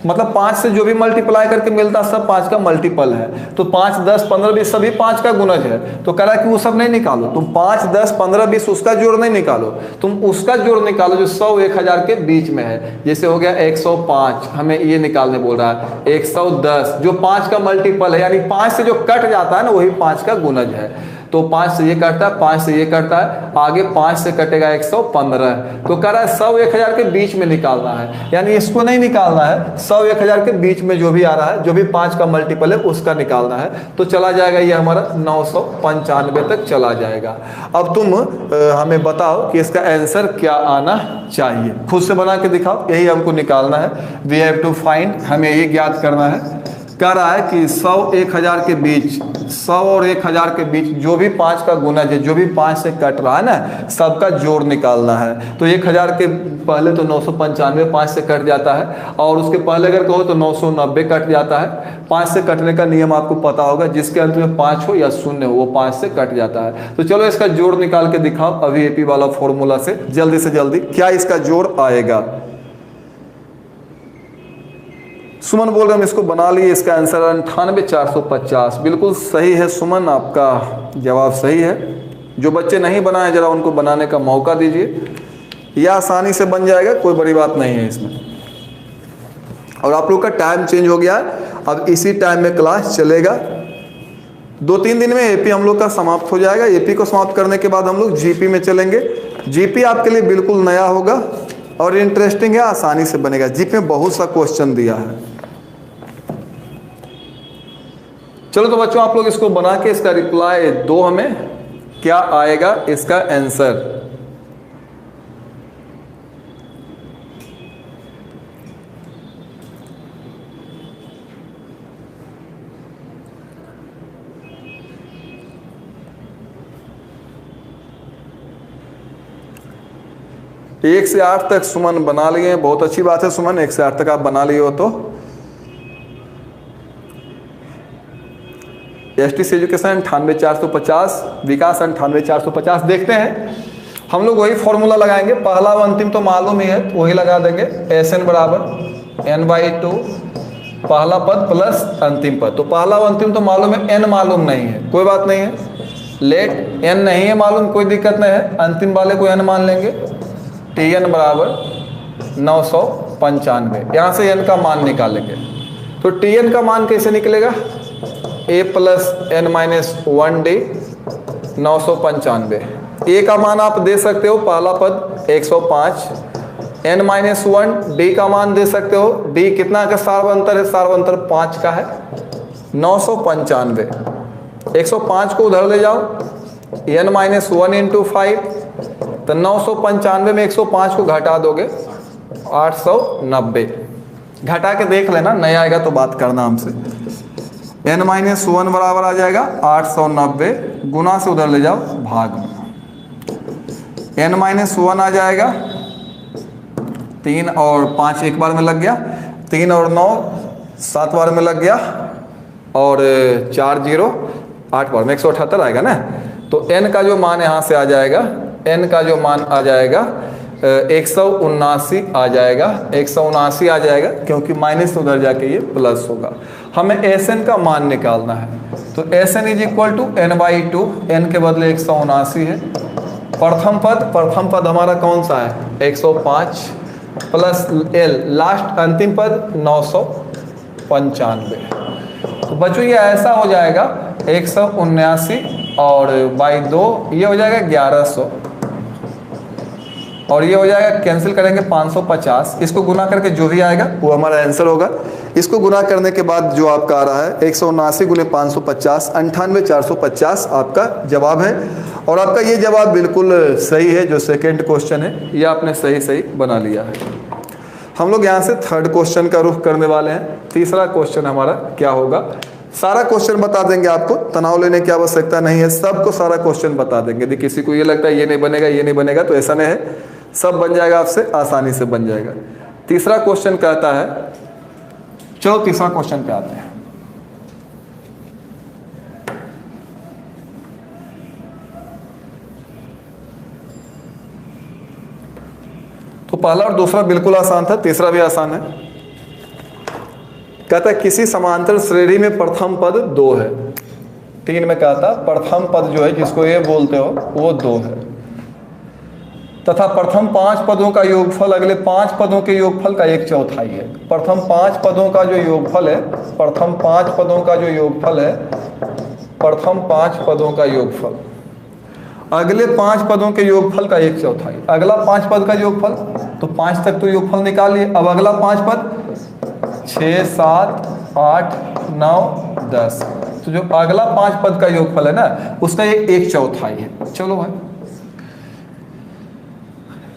मतलब 5 से जो भी मल्टीप्लाई करके मिलता सब 5 का मल्टीपल है। तो 5, 10, 15, 20 सभी 5 का गुणज है। तो कह रहा है कि वो सब नहीं निकालो, तुम 5, 10, 15, 20 उसका जोड़ नहीं निकालो, तुम उसका जोड़ निकालो जो 100, 1000 के बीच में है। जैसे हो गया 105, हमें ये निकालने बोल रहा है। 110 जो 5 का मल्टीपल है, यानी 5 से जो कट जाता है ना वही 5 का गुणज है। तो 5 से ये कटता है, 5 से ये कटता है, आगे 5 से कटेगा 115। तो कह रहा है 100, 1000 के बीच में निकालना है, यानी इसको नहीं निकालना है, 100, 1000 के बीच में जो भी आ रहा है, जो भी 5 का मल्टीपल है उसका निकालना है। तो चला जाएगा ये हमारा 995 तक चला जाएगा। अब तुम हमें बताओ कि इसका आंसर क्या आना चाहिए, खुद से बना के दिखाओ। यही हमको निकालना है, वी हैव टू फाइंड, हमें यही ज्ञात करना है। कह रहा है कि 100, 1000 के बीच, 100 और 1000 के बीच जो भी 5 का गुणज है, जो भी 5 से कट रहा है ना, सबका जोड़ निकालना है। तो 1000 के पहले तो 995 5 से कट जाता है, और उसके पहले अगर कहो तो 990 कट जाता है। 5 से कटने का नियम आपको पता होगा, जिसके अंत में 5 हो या 0 हो वो 5 से कट जाता है। तो चलो इसका जोड़ निकाल के दिखाओ अभी एपी वाला फॉर्मूला से, जल्दी से जल्दी। क्या इसका जोड़ आएगा? सुमन बोल रहे हम इसको बना लिए। इसका आंसर 98,450 बिल्कुल सही है सुमन, आपका जवाब सही है। जो बच्चे नहीं बनाए जरा उनको बनाने का मौका दीजिए, यह आसानी से बन जाएगा, कोई बड़ी बात नहीं है इसमें। और आप लोग का टाइम चेंज हो गया, अब इसी टाइम में क्लास चलेगा। 2-3 दिन में एपी हम लोग का समाप्त हो जाएगा। एपी को समाप्त करने के बाद हम लोग जीपी में चलेंगे। जीपी आपके लिए बिल्कुल नया होगा और इंटरेस्टिंग है, आसानी से बनेगा। जीपी में बहुत सा क्वेश्चन दिया है। चलो तो बच्चों आप लोग इसको बना के इसका रिप्लाई दो हमें, क्या आएगा इसका आंसर। एक से 8 तक सुमन बना लिए हैं, बहुत अच्छी बात है सुमन, 1 से 8 तक आप बना लिए हो। तो एसटी एजुकेशन 98,450, विकास 98,450। देखते हैं हम लोग वही फॉर्मूला लगाएंगे, पहला व अंतिम तो मालूम ही है तो वही लगा देंगे। SN बराबर n/2 पहला पद प्लस अंतिम पद। तो पहला व अंतिम तो मालूम है, n मालूम नहीं है, कोई बात नहीं है। लेट n नहीं है मालूम, कोई दिक्कत नहीं है, अंतिम वाले को n मान लेंगे। TN बराबर 995, यहाँ से n का मान निकालेंगे। तो TN का मान कैसे निकलेगा? a + n-1d 995। ए का मान आप दे सकते हो, पहला पद 105, n-1 d का मान दे सकते हो। d कितना का सार्वंतर है? सार्वंतर 5 का है, 995। 105 को उधर ले जाओ, n-1 इंटू 5, तो 995 में 105 को घटा दोगे 890। घटा के देख लेना, नहीं आएगा तो बात करना हमसे। n-1 बराबर आ जाएगा 890, गुना से उधर ले जाओ भाग में, n-1 आ जाएगा 3 और 5 एक बार में लग गया, 3 और 9 7 बार में लग गया, और 4 0 8 बार में 178 आएगा ना। तो n का जो मान यहाँ से आ जाएगा, n का जो मान आ जाएगा 179 आ जाएगा, 179 आ जाएगा, क्योंकि माइनस उधर जाके ये प्लस होगा। हमें Sn का मान निकालना है, तो Sn is equal to n/2, n के बदले 179 है। प्रथम पद हमारा कौन सा है? 105 प्लस l, लास्ट अंतिम पद 995। तो बच्चों ये ऐसा हो जाएगा 179 और बाई 2 ये हो जाएगा 1100, और ये हो जाएगा, कैंसिल करेंगे 550। इसको गुना करके जो भी आएगा वो हमारा आंसर होगा। इसको गुना करने के बाद जो आपका आ रहा है 179 गुने 550, 98450 आपका जवाब है। और आपका ये जवाब बिल्कुल सही है। जो सेकंड क्वेश्चन है ये आपने सही बना लिया है। हम लोग यहाँ से थर्ड क्वेश्चन का रुख करने वाले हैं। तीसरा क्वेश्चन हमारा क्या होगा? सारा क्वेश्चन बता देंगे आपको, तनाव लेने की आवश्यकता नहीं है, सबको सारा क्वेश्चन बता देंगे। यदि किसी को ये लगता है ये नहीं बनेगा ये नहीं बनेगा, तो ऐसा नहीं है, सब बन जाएगा, आपसे आसानी से बन जाएगा। तीसरा क्वेश्चन कहता है, चलो तीसरा क्वेश्चन पे आते हैं। तो पहला और दूसरा बिल्कुल आसान था, तीसरा भी आसान है। कहता है किसी समांतर श्रेणी में प्रथम पद 2 है। 3 में कहता प्रथम पद जो है जिसको ये बोलते हो वो 2 है, तथा प्रथम 5 पदों का योगफल अगले 5 पदों के योगफल का 1/4 है। प्रथम 5 पदों का जो योगफल है, प्रथम 5 पदों का जो योगफल है, प्रथम 5 पदों का योगफल अगले 5 पदों के योगफल का 1/4। अगला 5 पद का योगफल, तो 5 तक तो योगफल निकालिए। अब अगला 5 पद 6 7 8 9 10, तो जो अगला 5 पद का योगफल है ना, उसका ये 1/4 है। चलो भाई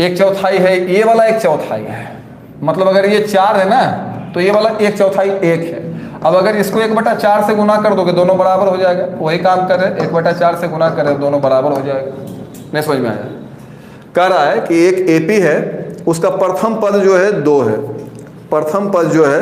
1/4 है, ये वाला 1/4 है। मतलब अगर ये 4 है ना, तो ये वाला 1/4 1 है। अब अगर इसको 1/4 से गुना कर दोगे, दोनों बराबर हो जाएगा। वही काम कर रहे हैं, 1/4 से गुना कर रहे हैं, दोनों बराबर हो जाएगा। नहीं समझ में आया? कह रहा है कि एक AP है, उसका प्रथम पद जो है 2 है। प्रथम पद जो है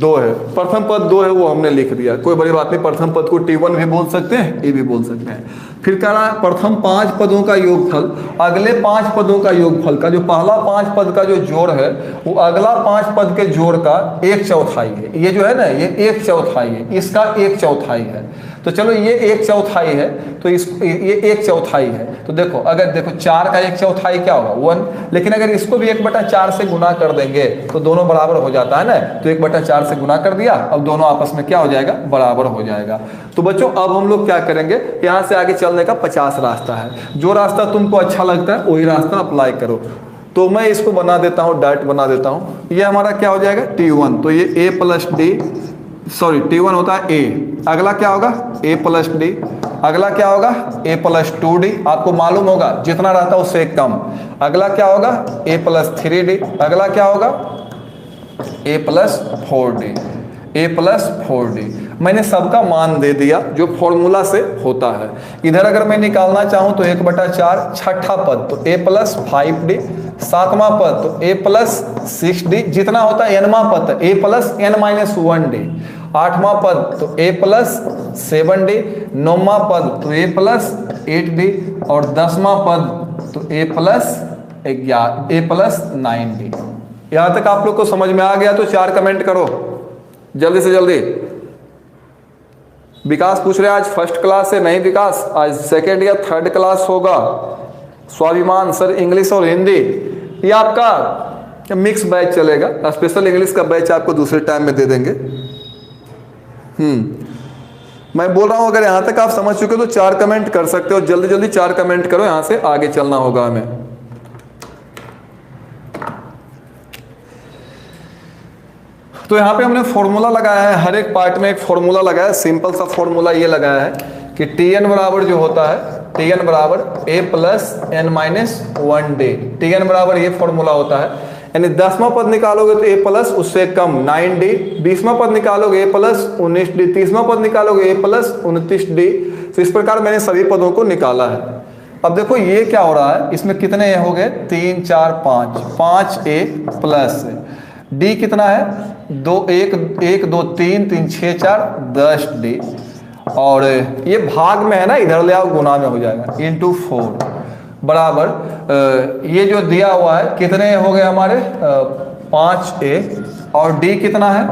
2 है, प्रथम पद 2 है, वो हमने लिख दिया, कोई बड़ी बात नहीं। प्रथम पद को T1 भी बोल सकते हैं, A भी बोल सकते हैं। फिर कह रहा है प्रथम 5 पदों का योगफल अगले 5 पदों का योगफल का, जो पहला 5 पद का जो जोड़ है वो अगला 5 पद के जोड़ का 1/4 है। ये जो है ना, ये 1/4 है, इसका 1/4 है। तो चलो ये 1/4 है, तो इस ये 1/4 है। तो देखो, अगर देखो 4 का 1/4 क्या होगा? 1। लेकिन अगर इसको भी 1/4 से गुना कर देंगे तो दोनों बराबर हो जाता है ना। तो 1/4 से गुना कर दिया, अब दोनों आपस में क्या हो जाएगा? बराबर हो जाएगा। तो बच्चों अब हम लोग क्या करेंगे, यहाँ से आगे चलने का 50 रास्ता है। जो रास्ता तुमको अच्छा लगता है वही रास्ता अप्लाई करो। तो मैं इसको बना देता हूँ, डायरेक्ट बना देता हूँ। ये हमारा क्या हो जाएगा? T1। तो ये A plus D, sorry T1 होता है A। अगला क्या होगा? A plus D। अगला क्या होगा? A plus 2D। आपको मालूम होगा जितना रहता है उससे कम। अगला क्या होगा? A plus 3D। अगला क्या होगा? A plus 4D। A plus 4D। मैंने सबका मान दे दिया जो फॉर्मूला से होता है। इधर अगर मैं निकालना चाहूँ तो 1/4। छठा पद तो A प्लस 5D। 7वां पद तो A प्लस 6D। जितना होता है nवां पद A प्लस n-1D। 8वां पद तो A प्लस 7D। 9वां पद तो A प्लस 8D। और 10वां पद तो A प्लस 9D। यहाँ तक आप लोग को समझ में आ गया तो 4 कमेंट करो जल्दी से जल्दी। विकास पूछ रहे आज फर्स्ट क्लास है? नहीं विकास, आज सेकेंड या थर्ड क्लास होगा। स्वाभिमान सर इंग्लिश और हिंदी, ये आपका मिक्स बैच चलेगा। स्पेशल इंग्लिश का बैच आपको दूसरे टाइम में दे देंगे। मैं बोल रहा हूं अगर यहां तक आप समझ चुके हो तो 4 कमेंट कर सकते हो। जल्दी जल्दी 4 कमेंट करो, यहां से आगे चलना होगा हमें। तो यहाँ पे हमने फॉर्मूला लगाया है, हर एक पार्ट में एक फॉर्मूला लगाया है। सिंपल सा फॉर्मूला ये लगाया है कि Tn बराबर जो होता है, Tn बराबर a plus n minus 1 day. Tn बराबर ये फॉर्मूला होता है, यानी 10वां पद निकालोगे तो a प्लस उससे कम 9 डे, 20वां पद निकालोगे a प्लस 19 डे, 30वां पद निकालोगे a प्लस 29 डे। तो इस प्रकार मैंने सभी पदों को निकाला है। अब देखो ये क्या हो रहा है, इसमें कितने ए हो गए, 3 4 5, 5a प्लस डी कितना है, 2 1 1 2 3 3 6 4 10 डी, और ये भाग में है ना, इधर ले आओ गुना में हो जाएगा, इंटू 4 बराबर ये जो दिया हुआ है कितने हो गए हमारे 5a, और डी कितना है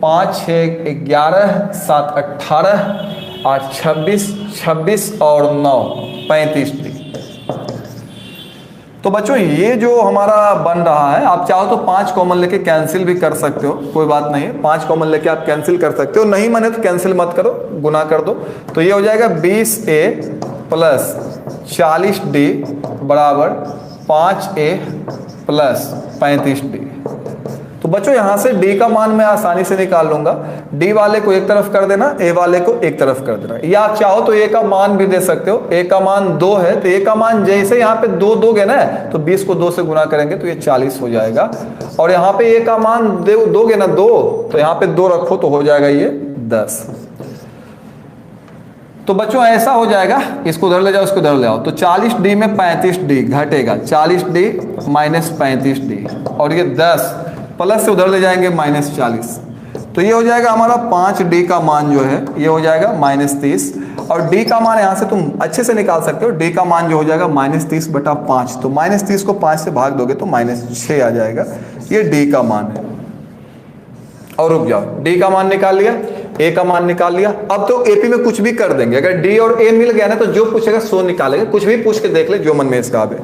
5 6 11 7 18 8 26 26 और 9 35 डी। तो बच्चों ये जो हमारा बन रहा है, आप चाहो तो 5 कॉमन लेके कैंसिल भी कर सकते हो, कोई बात नहीं है, 5 कॉमन लेके आप कैंसिल कर सकते हो, नहीं माने तो कैंसिल मत करो, गुना कर दो। तो ये हो जाएगा 20a प्लस 40d बराबर 5a प्लस 35d। तो बच्चों यहाँ से d का मान मैं आसानी से निकाल लूंगा, d वाले को एक तरफ कर देना, a वाले को एक तरफ कर देना, या आप चाहो तो a का मान भी दे सकते हो। a का मान 2 है तो a का मान जैसे यहाँ पे 2 दोगे ना, तो 20 को 2 से गुना करेंगे तो ये 40 हो जाएगा, और यहाँ पे a का मान दोगे ना 2, तो यहाँ पे 2 रखो तो हो जाएगा ये 10। तो बच्चों ऐसा हो जाएगा, इसको उधर ले जाओ, इसको उधर ले आओ, तो 40d में 35d घटेगा, 40d माइनस 35d, और ये 10 प्लस से उधर ले जाएंगे माइनस 40, तो ये हो जाएगा हमारा 5d का मान जो है ये हो जाएगा माइनस 30, और d का मान यहाँ से तुम अच्छे से निकाल सकते हो, d का मान जो हो जाएगा माइनस 30 बटा 5, तो माइनस 30 को 5 से भाग दोगे तो माइनस 6 आ जाएगा, ये d का मान है। और रुक जाओ, d का मान निकाल लिया, a का मान निकाल लिया, अब तो AP में कुछ भी कर देंगे, अगर d और a मिल गया ना तो जो पूछेगा सो निकालेंगे, कुछ भी पूछ के देख ले जो मन में इसका आवे।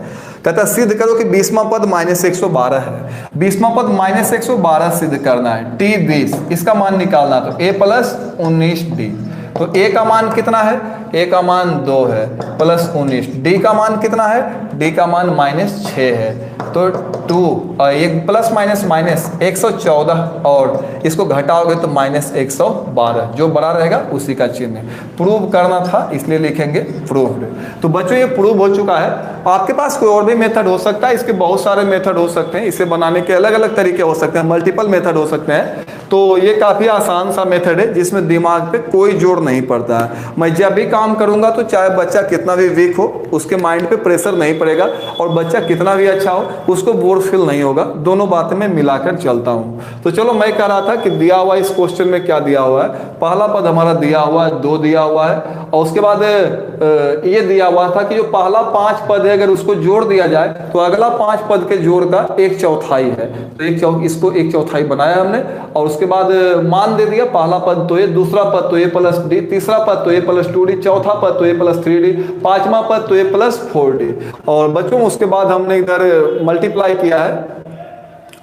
कहता सिद्ध करो कि 20वां पद माइनस 112 है, 20वां पद माइनस 112 सिद्ध करना है, t 20 इसका मान निकालना, तो a प्लस 19d, तो a का मान कितना है, a का मान 2 है प्लस 19, d का मान कितना है, d का मान माइनस 6 है, तो 2 एक प्लस माइनस माइनस 114, और इसको घटाओगे तो माइनस 112, जो बड़ा रहेगा उसी का चिन्ह है। प्रूव करना था इसलिए लिखेंगे प्रूव्ड। तो बच्चों ये प्रूव हो चुका है। आपके पास कोई और भी मेथड हो सकता है, इसके बहुत सारे मेथड हो सकते हैं, इसे बनाने के अलग अलग तरीके हो सकते हैं, मल्टीपल मेथड हो सकते हैं। तो ये काफ़ी आसान सा मेथड है जिसमें दिमाग पे कोई जोर नहीं पड़ता है। मैं जब भी काम करूंगा तो चाहे बच्चा कितना भी वीक हो उसके माइंड पे प्रेशर नहीं पड़ेगा, और बच्चा कितना भी अच्छा हो उसको बोर फील नहीं होगा, दोनों बातें मैं मिलाकर चलता हूँ। तो चलो मैं कह रहा था कि दिया हुआ इस क्वेश्चन में क्या दिया हुआ है, पहला पद हमारा दिया हुआ है 2 दिया हुआ है, और उसके बाद ये दिया हुआ था कि जो पहला 5 पद है अगर उसको जोड़ दिया जाए तो अगला 5 पद के जोड़ का 1/4 है, तो इसको 1/4 बनाया हमने, और उसके बाद मान दे दिया, पहला पद तो ये, दूसरा पद तो ये प्लस डी, तीसरा पद तो ये प्लस 2d, चौथा पद तो ये प्लस 3d, पांचवा पद तो ये प्लस 4d। और बच्चों उसके बाद हमने इधर मल्टीप्लाई किया है,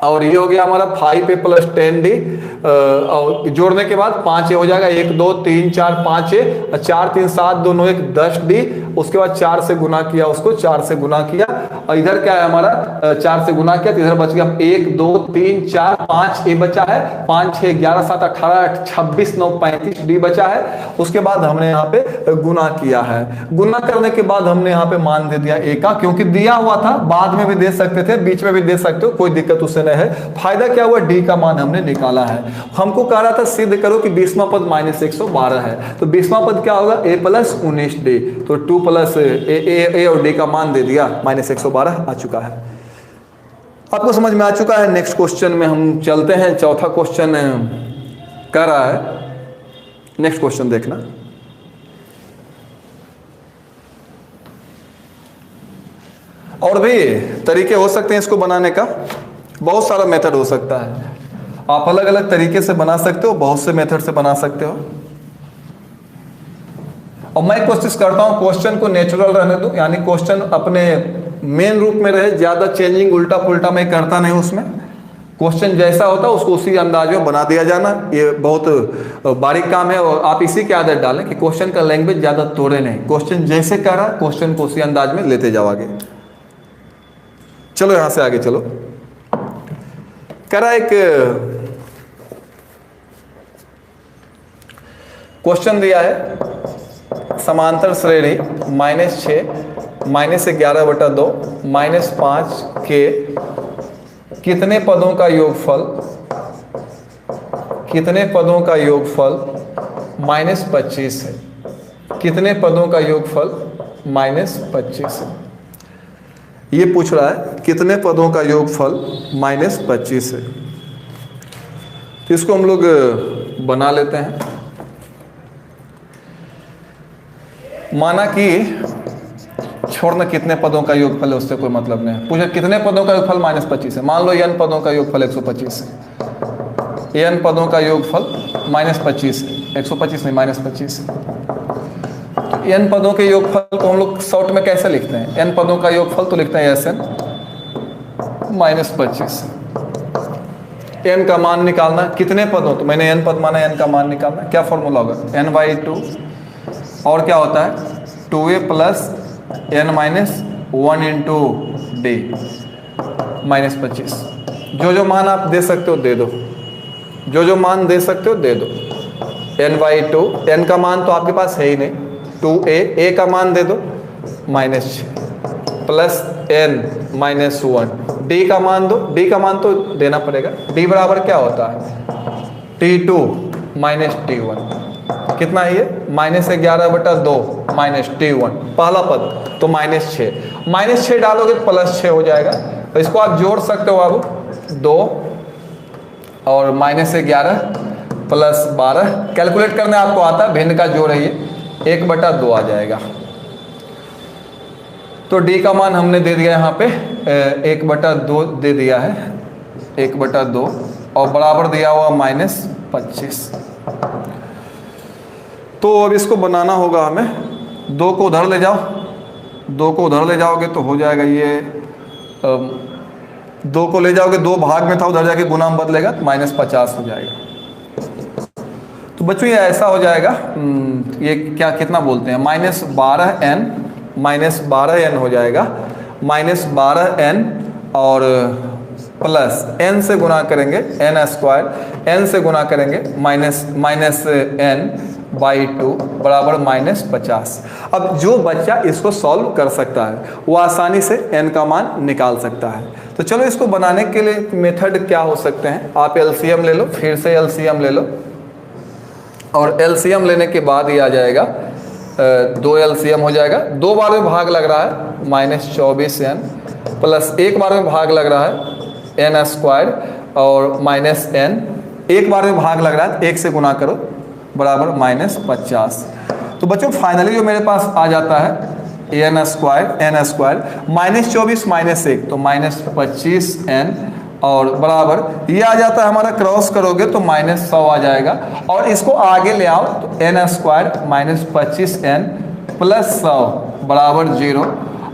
और ये हो गया हमारा 5a प्लस 10d, और जोड़ने के बाद 5a हो जाएगा, 1 2 3 4 5a, 4 3 7 2 9 1 10d, उसके बाद 4 से गुना किया, उसको 4 से गुना किया, और इधर क्या है हमारा 4 से गुना किया, तो इधर बच गया 1 2 3 4 5 a बचा है, 5 6 11 7 18 26 9 35 d बचा है। उसके बाद हमने यहाँ पे गुना किया है, गुना करने के बाद हमने यहाँ पे मान दे दिया a का, क्योंकि दिया हुआ था, बाद में भी दे सकते थे, बीच में भी दे सकते हो, कोई दिक्कत उससे है। फायदा क्या हुआ, डी का मान हमने निकाला है। हमको कह रहा था सिद्ध करो कि 20वां पद माइनस 112 है, तो 20वां पद क्या होगा, a प्लस 19d, तो 2 प्लस ए और डी का मान दे दिया, माइनस 112 आ चुका है। आपको समझ में आ चुका है। नेक्स्ट क्वेश्चन में हम चलते हैं, चौथा क्वेश्चन कह रहा है, नेक्स्ट क्वेश्चन देखना। और भी तरीके हो सकते हैं इसको बनाने का, बहुत सारा मेथड हो सकता है, आप अलग अलग तरीके से बना सकते हो, बहुत से मेथड से बना सकते हो। और मैं कोशिश करता हूं क्वेश्चन को नेचुरल रहने दो, यानी क्वेश्चन अपने मेन रूप में रहे, ज्यादा चेंजिंग उल्टा पुल्टा मैं करता नहीं उसमें। क्वेश्चन जैसा होता है उसको उसी अंदाज में बना दिया जाना, ये बहुत बारीक काम है, और आप इसी की आदत डालें कि क्वेश्चन का लैंग्वेज ज्यादा तोड़े नहीं, क्वेश्चन जैसे कह रहा क्वेश्चन को उसी अंदाज में लेते जाओ आगे। चलो यहां से आगे चलो। कह रहा एक क्वेश्चन दिया है समांतर श्रेणी -6 -11/2 -5 के कितने पदों का योगफल -25 है। कितने पदों का योगफल -25 है, ये पूछ रहा है कितने पदों का योगफल -25 है। तो इसको हम लोग बना लेते हैं। माना कि छोड़ना कितने पदों का योगफल है उससे कोई मतलब नहीं है, पूछा कितने पदों का योगफल -25 है। मान लो n पदों का योगफल 125 है, n पदों का योगफल -25 है, 125 नहीं -25 है। तो n पदों के योगफल को हम लोग शॉर्ट में कैसे लिखते हैं, n पदों का योगफल तो लिखते हैं Sn -25। n का मान निकालना, कितने पदों, तो मैंने n पद माना, n का मान निकालना, क्या फॉर्मूला होगा n/2 और क्या होता है 2a + n - 1 × d -25। जो मान आप दे सकते हो दे दो, जो मान दे सकते हो दे दो। n/2, n का मान तो आपके पास है ही नहीं, 2a, a का मान दे दो -6 + n - 1, d का मान दो, d का मान तो देना पड़ेगा, d बराबर क्या होता है t2 - t1। कितना है ये -11/2 -t1, पहला पद तो -6 डालोगे तो +6 हो जाएगा। तो इसको आप जोड़ सकते हो अब 2 और -11 + 12, कैलकुलेट करने आपको आता है, भिन्न का जोड़ है ये 1/2 आ जाएगा। तो d का मान हमने दे दिया यहाँ पे 1/2 दे दिया है, 1/2 और बराबर दिया हुआ -25। तो अब इसको बनाना होगा हमें, 2 को उधर ले जाओ, 2 को उधर ले जाओगे तो हो जाएगा ये 2 को ले जाओगे, 2 भाग में था, उधर जाके गुना में बदलेगा तो -50 हो जाएगा। तो बच्चों ये ऐसा हो जाएगा, ये क्या कितना बोलते हैं -12n हो जाएगा, -12n और प्लस n से गुना करेंगे n², n से गुना करेंगे -n/2 बराबर -50। अब जो बच्चा इसको सॉल्व कर सकता है वो आसानी से n का मान निकाल सकता है। तो चलो इसको बनाने के लिए मेथड क्या हो सकते हैं, आप एलसीएम ले लो, फिर से एलसीएम ले लो, और एलसीएम लेने के बाद ये आ जाएगा 2 एलसीएम हो जाएगा, 2 बार में भाग लग रहा है -24n प्लस 1 बार में भाग लग रहा है n² और -n, 1 बार में भाग लग रहा है 1 से गुना करो बराबर -50। तो बच्चों फाइनली जो मेरे पास आ जाता है n² -24 -1 तो -25n और बराबर ये आ जाता है हमारा, क्रॉस करोगे तो -100 आ जाएगा, और इसको आगे ले आओ तो n² -25n + 100 बराबर 0।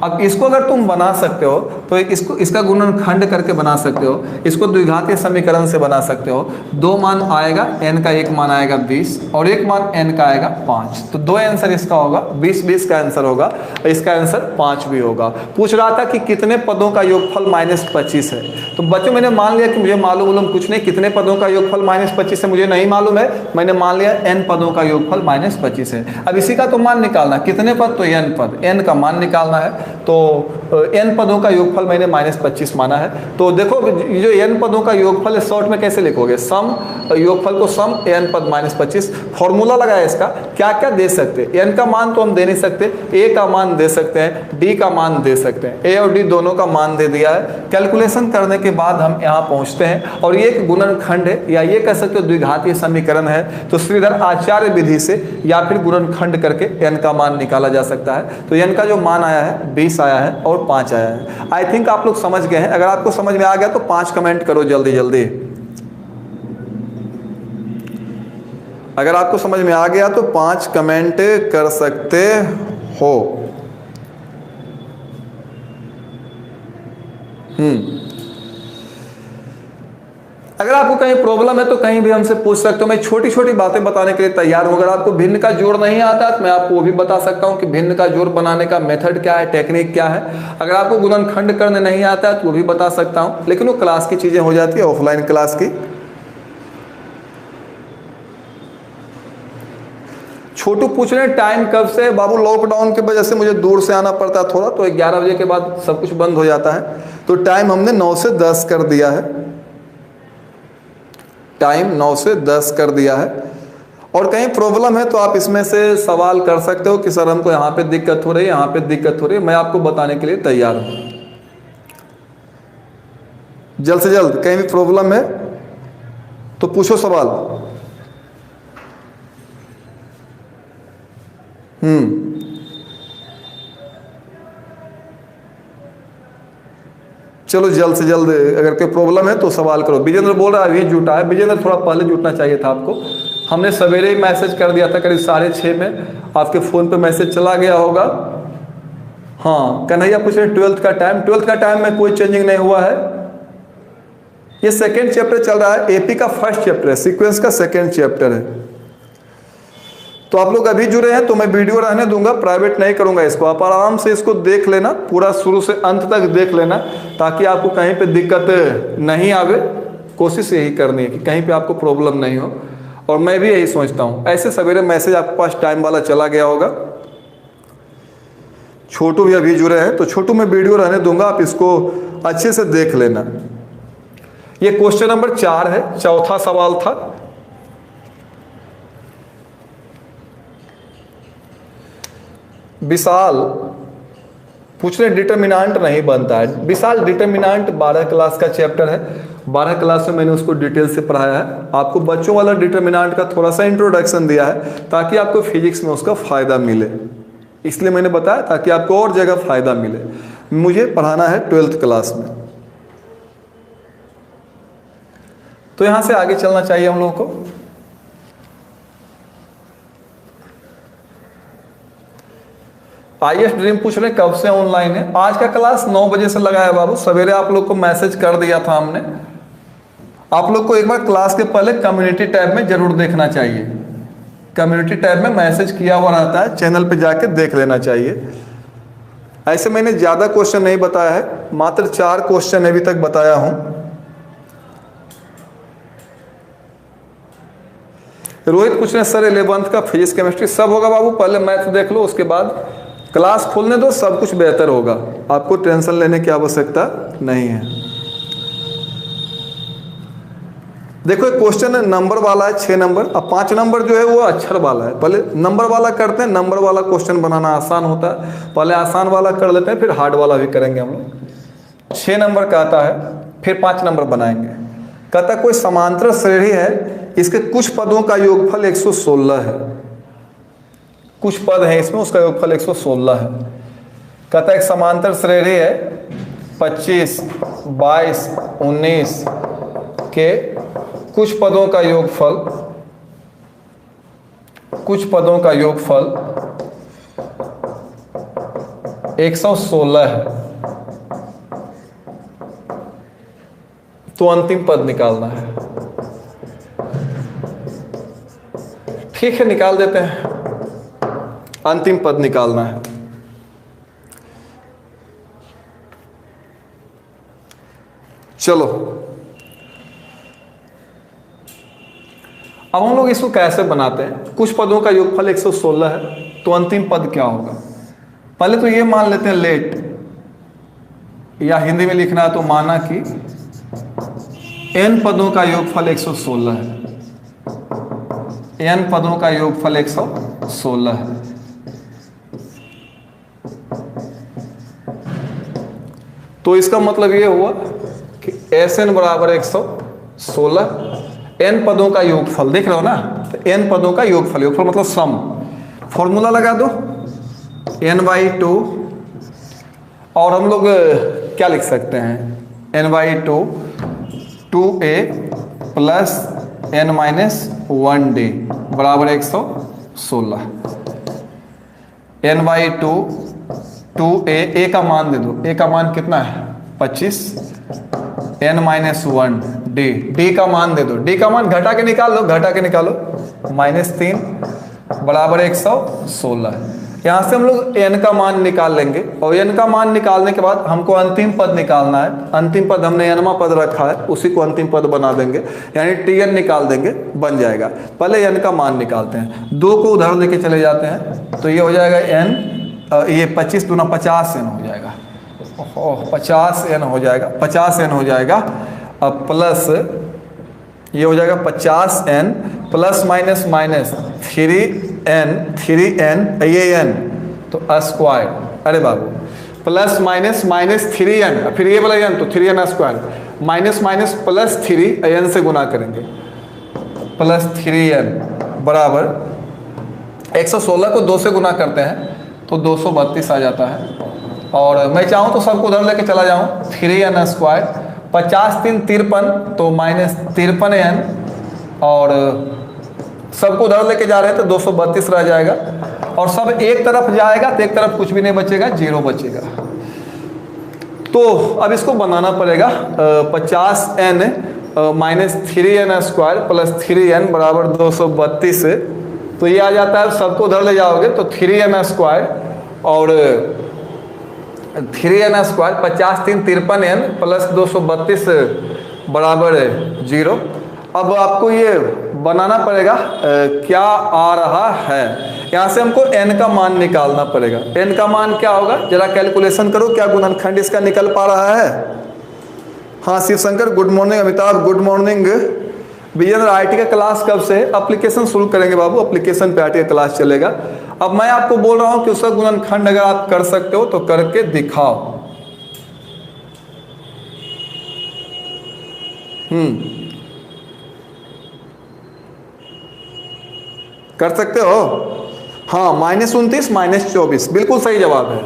अब इसको अगर तुम बना सकते हो तो इसका गुणनखंड करके बना सकते हो, इसको द्विघातीय समीकरण से बना सकते हो। 2 मान आएगा, n का 1 मान आएगा 20 और 1 मान n का आएगा 5, तो 2 आंसर इसका होगा, 20 का आंसर होगा, इसका आंसर 5 भी होगा। पूछ रहा था कि कितने पदों का योगफल -25 है। तो बच्चों मैंने मान लिया कि मुझे मालूम कुछ नहीं, कितने पदों का योगफल -25 है मुझे नहीं मालूम है, मैंने मान लिया n पदों का योगफल -25 है। अब इसी का तो मान निकालना, कितने पद तो n पद, n का मान निकालना है। तो n पदों का योगफल मैंने -25 माना है। तो देखो जो n पदों का योगफल है शॉर्ट में कैसे लिखोगे, सम योगफल को सम n पद -25, फॉर्मूला लगाया इसका, क्या क्या दे सकते हैं, n का मान तो हम दे नहीं सकते, a का मान दे सकते हैं, d का मान दे सकते हैं, a और d दोनों का मान दे दिया है। कैलकुलेशन करने के बाद हम यहाँ पहुँचते हैं और ये एक गुणनखंड है या ये कह सकते हो द्विघातीय समीकरण है। तो श्रीधर आचार्य विधि से या फिर गुणनखंड करके n का मान निकाला जा सकता है। तो n का जो मान आया है 20 आया है और 5 आया है। आई थिंक आप लोग समझ गए हैं, अगर आपको समझ में आ गया तो 5 कमेंट करो जल्दी जल्दी। अगर आपको समझ में आ गया तो 5 कमेंट कर सकते हो। अगर आपको कहीं प्रॉब्लम है तो कहीं भी हमसे पूछ सकते हो, मैं छोटी छोटी बातें बताने के लिए तैयार हूं। अगर आपको भिन्न का जोड़ नहीं आता तो मैं आपको वो भी बता सकता हूं कि भिन्न का जोड़ बनाने का मेथड क्या है, टेक्निक क्या है। अगर आपको गुणनखंड करने नहीं आता है तो वो भी बता सकता हूं, लेकिन वो क्लास की चीजें हो जाती है, 'ऑफलाइन' क्लास की। ऑफलाइन क्लास की। छोटू पूछ रहे हैं टाइम कब से? बाबू लॉकडाउन की वजह से मुझे दूर से आना पड़ता है थोड़ा, तो 11 बजे के बाद सब कुछ बंद हो जाता है, तो टाइम हमने 9 से 10 कर दिया है। टाइम 9 से 10 कर दिया है। और कहीं प्रॉब्लम है तो आप इसमें से सवाल कर सकते हो कि सर हमको यहाँ पे दिक्कत हो रही है, यहाँ पे दिक्कत हो रही है, मैं आपको बताने के लिए तैयार हूँ। जल्द से जल्द कहीं भी प्रॉब्लम है तो पूछो सवाल। चलो जल्द से जल्द अगर कोई प्रॉब्लम है तो सवाल करो। विजेंद्र बोल रहा है अभी जुटा है। विजेंद्र थोड़ा पहले जुटना चाहिए था आपको, हमने सवेरे ही मैसेज कर दिया था, करीब 6:30 में आपके फ़ोन पे मैसेज चला गया होगा। हाँ कन्हैया पूछ रहे 12th का टाइम, 12th का टाइम में कोई चेंजिंग नहीं हुआ है। ये सेकेंड चैप्टर चल रहा है, एपी का फर्स्ट चैप्टर है, सीक्वेंस का सेकेंड चैप्टर है। तो आप लोग अभी जुड़े हैं तो मैं वीडियो रहने दूंगा, प्राइवेट नहीं करूंगा इसको, आप आराम से इसको देख लेना, पूरा शुरू से अंत तक देख लेना, ताकि आपको कहीं पे दिक्कत नहीं आवे। कोशिश यही करनी है कि कहीं पे आपको प्रॉब्लम नहीं हो, और मैं भी यही सोचता हूँ। ऐसे सवेरे मैसेज आपके पास टाइम वाला चला गया होगा। छोटू भी अभी जुड़े हैं तो छोटू मैं वीडियो रहने दूंगा, आप इसको अच्छे से देख लेना। ये क्वेश्चन नंबर 4 है, चौथा सवाल था। विशाल पूछ रहे डिटर्मिनांट नहीं बनता है। विशाल डिटर्मिनांट 12 क्लास का चैप्टर है, 12 क्लास में मैंने उसको डिटेल से पढ़ाया है। आपको बच्चों वाला डिटर्मिनांट का थोड़ा सा इंट्रोडक्शन दिया है ताकि आपको फिजिक्स में उसका फायदा मिले, इसलिए मैंने बताया ताकि आपको और जगह फायदा मिले। मुझे पढ़ाना है 12th क्लास में, तो यहां से आगे चलना चाहिए हम लोगों को। आईएएस ड्रीम पूछ रहे कब से ऑनलाइन है? आज का क्लास 9 बजे से लगा है बाबू, सवेरे आप लोग को मैसेज कर दिया था हमने। आप लोग को एक बार क्लास के पहले कम्युनिटी टैब में जरूर देखना चाहिए, कम्युनिटी टैब में मैसेज किया हुआ रहता है, चैनल पे जाके देख लेना चाहिए। ऐसे मैंने ज्यादा क्वेश्चन नहीं बताया है, मात्र 4 क्वेश्चन अभी तक बताया हूं। रोहित पूछ रहे सर 11th का फिजिक्स केमिस्ट्री सब होगा बाबू, पहले मैथ देख लो, उसके बाद क्लास खोलने दो, सब कुछ बेहतर होगा, आपको टेंशन लेने की आवश्यकता नहीं है। देखो क्वेश्चन नंबर वाला है 6 नंबर, अब 5 नंबर जो है वो अक्षर वाला है। पहले नंबर वाला करते हैं, नंबर वाला क्वेश्चन बनाना आसान होता है, पहले आसान वाला कर लेते हैं, फिर हार्ड वाला भी करेंगे हम लोग। 6 नंबर का आता है, फिर 5 नंबर बनाएंगे। कहता है कोई समांतर श्रेणी है, इसके कुछ पदों का योगफल 116 है। कुछ पद है इसमें, उसका योगफल 116 है। कहता है एक समांतर श्रेणी है 25, 22, 19 के कुछ पदों का योगफल, कुछ पदों का योगफल 116 है। तो अंतिम पद निकालना है। ठीक है निकाल देते हैं, अंतिम पद निकालना है। चलो अब हम लोग इसको कैसे बनाते हैं। कुछ पदों का योगफल 116 है, तो अंतिम पद क्या होगा? पहले तो ये मान लेते हैं लेट, या हिंदी में लिखना है तो माना कि n पदों का योगफल 116 है, n पदों का योगफल 116 है। तो इसका मतलब ये हुआ कि Sn बराबर 116, n पदों का योगफल देख रहे हो ना, तो n पदों का योगफल, योगफल मतलब सम। फॉर्मूला लगा दो n/2, और हम लोग क्या लिख सकते हैं n/2 2a प्लस n-1d बराबर 116। n/2 2a का मान दे दो, a का मान कितना है 25, n-1d d का मान दे दो, d का मान घटा के निकाल लो, घटा के निकालो -3 बराबर 116। यहाँ से हम लोग n का मान निकाल लेंगे और n का मान निकालने के बाद हमको अंतिम पद निकालना है। अंतिम पद हमने nवां पद रखा है, उसी को अंतिम पद बना देंगे, यानी tn निकाल देंगे, बन जाएगा। पहले n का मान निकालते हैं, 2 को उधर लेके चले जाते हैं तो ये हो जाएगा n, ये 25 दूना 50n हो जाएगा, 50n हो जाएगा, 50n हो जाएगा। अब प्लस ये हो जाएगा 50n plus minus minus 3n ये n तो स्क्वायर, अरे बाबू प्लस माइनस माइनस 3n, फिर ये वाला n तो 3n square, minus minus plus 3n से गुना करेंगे, प्लस 3n बराबर 116 को 2 से गुना करते हैं तो 232 आ जाता है। और मैं चाहूँ तो सबको उधर लेके चला जाऊँ, 3n स्क्वायर 50 3 53 तो माइनस 53n, और सबको उधर लेके जा रहे हैं तो 232 रह जाएगा, और सब एक तरफ जाएगा तो एक तरफ कुछ भी नहीं बचेगा, 0 बचेगा। तो अब इसको बनाना पड़ेगा, 50n minus 3n square plus 3n बराबर 232, तो ये आ जाता है। सबको उधर ले जाओगे तो 3n स्क्वायर और 3n स्क्वायर 50 3 53n प्लस 232 बराबर 0। अब आपको ये बनाना पड़ेगा, क्या आ रहा है, यहाँ से हमको n का मान निकालना पड़ेगा। n का मान क्या होगा, जरा कैलकुलेशन करो, क्या गुणनखंड इसका निकल पा रहा है। हाँ Shiv Shankar good morning, Amitabh good morning. Vijendra IT का क्लास कब से, एप्लीकेशन शुरू करेंगे बाबू, एप्लीकेशन पे आईटी का क्लास चलेगा। अब मैं आपको बोल रहा हूं कि उसका गुणनखंड अगर आप कर सकते हो तो करके दिखाओ। कर सकते हो, हाँ -29 -24 बिल्कुल सही जवाब है।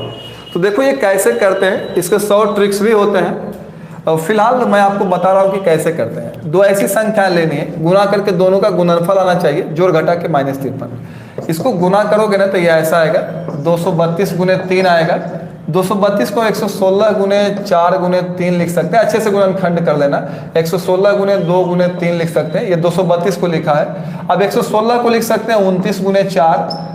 तो देखो ये कैसे करते हैं, इसके 100 ट्रिक्स भी होते हैं, और फिलहाल मैं आपको बता रहा हूँ कि कैसे करते हैं। 2 ऐसी संख्या लेनी है, गुना करके दोनों का गुणनफल आना चाहिए, जोड़ घटा के -53। इसको गुना करोगे ना तो ये ऐसा आएगा, 232 गुने 3 आएगा। 232 को 116 गुने 4 गुने 3 लिख सकते हैं, अच्छे से गुणनखंड कर लेना। 116 गुने 2 गुने 3 लिख सकते हैं, ये 232 को लिखा है। अब 116 को लिख सकते हैं 29 गुने 4।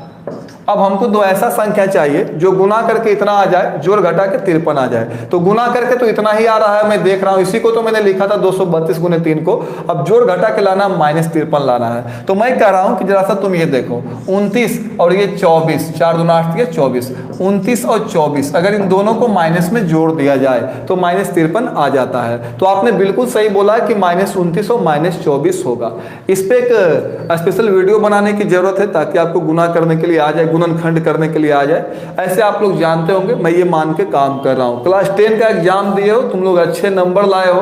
अब हमको 2 ऐसा संख्या चाहिए जो गुना करके इतना आ जाए, जोड़ घटा के 53 आ जाए। तो गुना करके तो इतना ही आ रहा है, मैं देख रहा हूं, इसी को तो मैंने लिखा था 232 गुने 3 को। अब जोड़ घटा के लाना -53 लाना है। तो मैं कह रहा हूं कि जरा सा तुम ये देखो, 29 और ये 24, 4 दूना 8 ये 24, 29 और 24 अगर इन दोनों को माइनस में जोड़ दिया जाए तो -53 आ जाता है। तो आपने बिल्कुल सही बोला कि -29 और -24 होगा। इस पे एक स्पेशल वीडियो बनाने की जरूरत है ताकि आपको गुना करने के लिए आ जाए, गुणनखंड करने के लिए आ जाए। ऐसे आप लोग जानते होंगे, मैं ये मान के काम कर रहा हूँ। क्लास 10 का एग्जाम दिए हो, तुम लोग अच्छे नंबर लाए हो,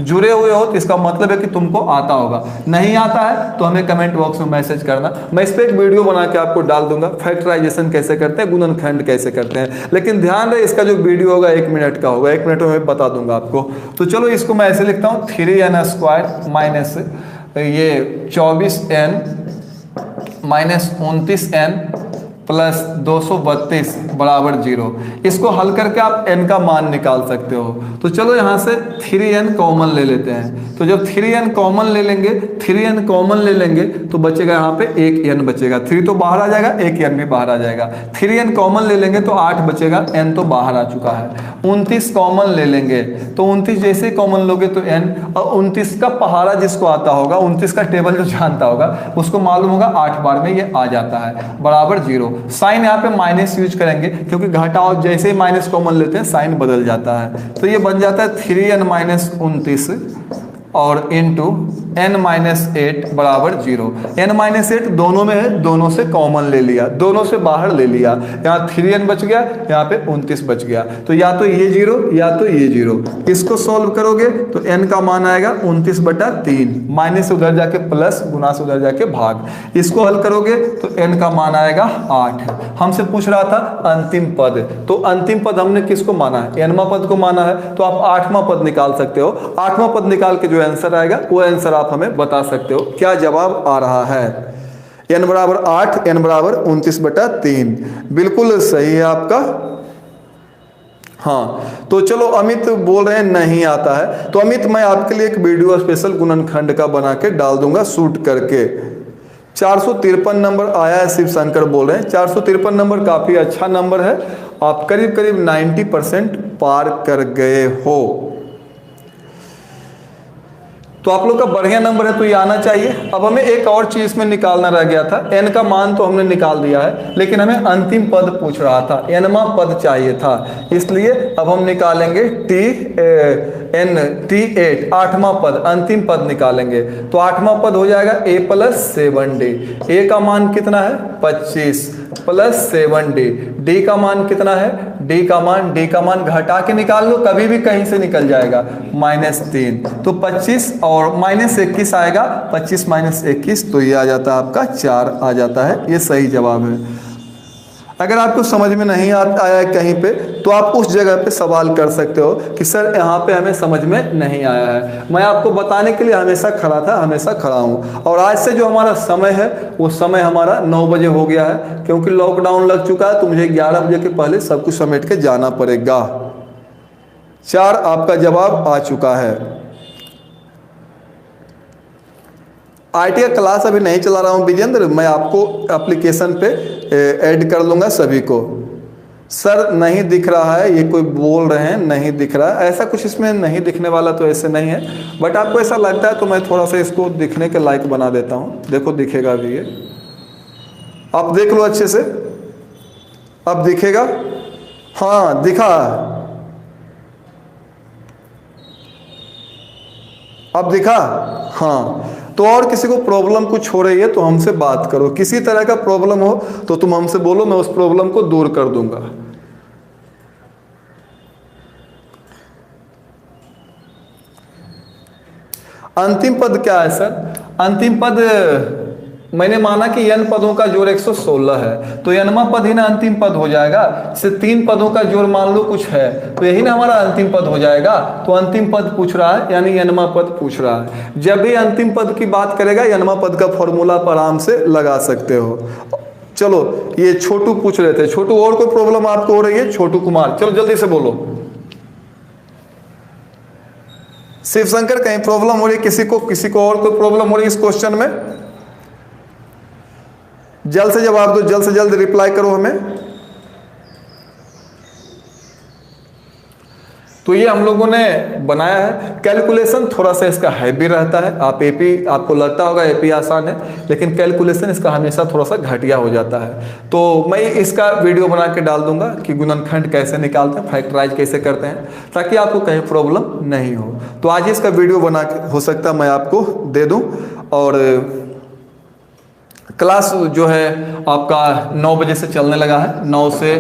जुड़े हुए हो, तो इसका मतलब है कि तुमको आता होगा। नहीं आता है तो हमें कमेंट बॉक्स में मैसेज करना, मैं इस पर एक वीडियो बना के आपको डाल दूंगा, फैक्टराइजेशन कैसे करते हैं, गुणनखंड कैसे करते हैं। लेकिन ध्यान रहे इसका जो वीडियो होगा 1 मिनट का होगा, 1 मिनट में मैं बता दूंगा आपको। तो चलो इसको मैं ऐसे लिखता हूँ, 3n स्क्वायर माइनस ये 24n माइनस 29n प्लस 232 बराबर 0। इसको हल करके आप n का मान निकाल सकते हो। तो चलो यहाँ से 3n कॉमन ले लेते हैं। तो जब 3n कॉमन ले लेंगे, 3n कॉमन ले लेंगे तो बचेगा यहाँ पे 1n बचेगा, 3 तो बाहर आ जाएगा, 1n भी बाहर आ जाएगा। 3n कॉमन ले लेंगे तो 8 बचेगा, n तो बाहर आ चुका है। 29 कॉमन ले लेंगे तो 29 जैसे ही कॉमन लोगे तो n, और 29 का पहाड़ा जिसको आता होगा, 29 का टेबल जो जानता होगा उसको मालूम होगा 8 बार में ये आ जाता है, बराबर 0। साइन यहाँ पे माइनस यूज करेंगे क्योंकि घटाओ जैसे ही माइनस कॉमन लेते हैं साइन बदल जाता है। तो ये बन जाता है 3n माइनस 29 और इंटू n माइनस 8 बराबर 0। n माइनस 8 दोनों में है, दोनों से कॉमन ले लिया, दोनों से बाहर ले लिया। यहाँ 3n बच गया, यहाँ पे 29 बच गया। तो या तो ये 0 या तो ये 0। इसको सॉल्व करोगे तो n का मान आएगा 29/3, माइनस से उधर जाके प्लस, गुना से उधर जाके भाग। इसको हल करोगे तो n का मान आएगा 8। हमसे पूछ रहा था अंतिम पद, तो अंतिम पद हमने किसको माना है, nवां पद को माना है। तो आप 8वां पद निकाल सकते हो। 8वां पद निकाल के जो आंसर आएगा वो आंसर आप हमें बता सकते हो क्या जवाब आ रहा है। n बराबर 8, n बराबर 29/3 बिल्कुल सही है आपका। हाँ तो चलो, अमित बोल रहे हैं नहीं आता है, तो अमित मैं आपके लिए एक वीडियो स्पेशल गुणनखंड का बना के डाल दूंगा शूट करके, 453 नंबर आया है, शिव शंकर बोल रहे हैं। 453 नंबर काफ़ी अच्छा नंबर है, आप करीब करीब 90% पार कर गए हो। तो आप लोग का बढ़िया नंबर है, तो ये आना चाहिए। अब हमें एक और चीज़ इसमें निकालना रह गया था। n का मान तो हमने निकाल दिया है, लेकिन हमें अंतिम पद पूछ रहा था, nवां पद चाहिए था, इसलिए अब हम निकालेंगे T8 8वां पद, अंतिम पद निकालेंगे। तो 8वां पद हो जाएगा a + 7d। a का मान कितना है 25 + 7d। d का मान कितना है, d का मान घटा के निकाल लो, कभी भी कहीं से निकल जाएगा, -3। तो 25 और -21 आएगा, 25 - 21 तो ये आ जाता है आपका 4 आ जाता है, ये सही जवाब है। अगर आपको समझ में नहीं आया है कहीं पे, तो आप उस जगह पे सवाल कर सकते हो कि सर यहाँ पे हमें समझ में नहीं आया है। मैं आपको बताने के लिए हमेशा खड़ा था, हमेशा खड़ा हूँ। और आज से जो हमारा समय है, वो समय हमारा 9 बजे हो गया है, क्योंकि लॉकडाउन लग चुका है, तो मुझे 11 बजे के पहले सब कुछ समेट के जाना पड़ेगा। 4 आपका जवाब आ चुका है। IT का क्लास अभी नहीं चला रहा हूँ विजेंद्र, मैं आपको एप्लीकेशन पे ऐड कर लूँगा सभी को। सर नहीं दिख रहा है, ये कोई बोल रहे हैं नहीं दिख रहा है, ऐसा कुछ इसमें नहीं दिखने वाला तो ऐसे नहीं है, बट आपको ऐसा लगता है तो मैं थोड़ा सा इसको दिखने के लायक बना देता हूँ। देखो दिखेगा भी, ये आप देख लो अच्छे से, अब दिखेगा, हाँ दिखा, अब दिखा, हाँ। तो और किसी को प्रॉब्लम कुछ हो रही है तो हमसे बात करो, किसी तरह का प्रॉब्लम हो तो तुम हमसे बोलो, मैं उस प्रॉब्लम को दूर कर दूंगा। अंतिम पद क्या है सर? अंतिम पद मैंने माना कि n पदों का जोड़ 116 है, तो nवां पद ही ना अंतिम पद हो जाएगा। से 3 पदों का जोड़ मान लो कुछ है, तो यही ना हमारा अंतिम पद हो जाएगा। तो अंतिम पद पूछ रहा है, यानी nवां पद पूछ रहा है। जब भी अंतिम पद की बात करेगा, nवां पद का फॉर्मूला आप आराम से लगा सकते हो। चलो ये छोटू पूछ रहे थे, छोटू और कोई प्रॉब्लम आपको हो रही है? छोटू कुमार, चलो जल्दी से बोलो। शिव शंकर कहीं प्रॉब्लम हो रही है किसी को और कोई प्रॉब्लम हो रही है इस क्वेश्चन में? जल्द से जवाब दो, जल्द से जल्द रिप्लाई करो हमें। तो ये हम लोगों ने बनाया है। कैलकुलेशन थोड़ा सा इसका हैवी रहता है। आप एपी, आपको लगता होगा एपी आसान है, लेकिन कैलकुलेशन इसका हमेशा थोड़ा सा घटिया हो जाता है। तो मैं इसका वीडियो बना के डाल दूंगा कि गुणनखंड कैसे निकालते हैं, फैक्टराइज कैसे करते हैं, ताकि आपको कहीं प्रॉब्लम नहीं हो। तो आज इसका वीडियो बना के हो सकता है मैं आपको दे दूं। और क्लास जो है आपका 9 बजे से चलने लगा है, 9 से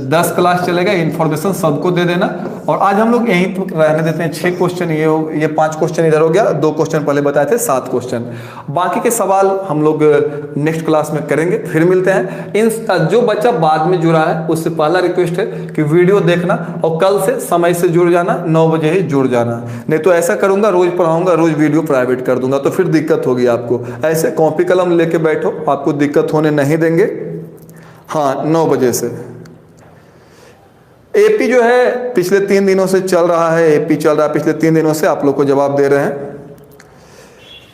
10 क्लास चलेगा। इन्फॉर्मेशन सबको दे देना। और आज हम लोग यहीं तक रहने देते हैं। 6 क्वेश्चन ये 5 क्वेश्चन इधर हो गया, 2 क्वेश्चन पहले बताए थे, 7 क्वेश्चन। बाकी के सवाल हम लोग नेक्स्ट क्लास में करेंगे। फिर मिलते हैं। इन जो बच्चा बाद में जुड़ा है उससे पहला रिक्वेस्ट है कि वीडियो देखना और कल से समय से जुड़ जाना, 9 बजे ही जुड़ जाना। नहीं तो ऐसा करूंगा, रोज पढ़ाऊंगा, रोज वीडियो प्राइवेट कर दूंगा, तो फिर दिक्कत होगी आपको। ऐसे कॉपी कलम लेके बैठो, आपको दिक्कत होने नहीं देंगे। हाँ 9 बजे से। एपी जो है पिछले 3 दिनों से चल रहा है, एपी चल रहा है पिछले 3 दिनों से, आप लोग को जवाब दे रहे हैं।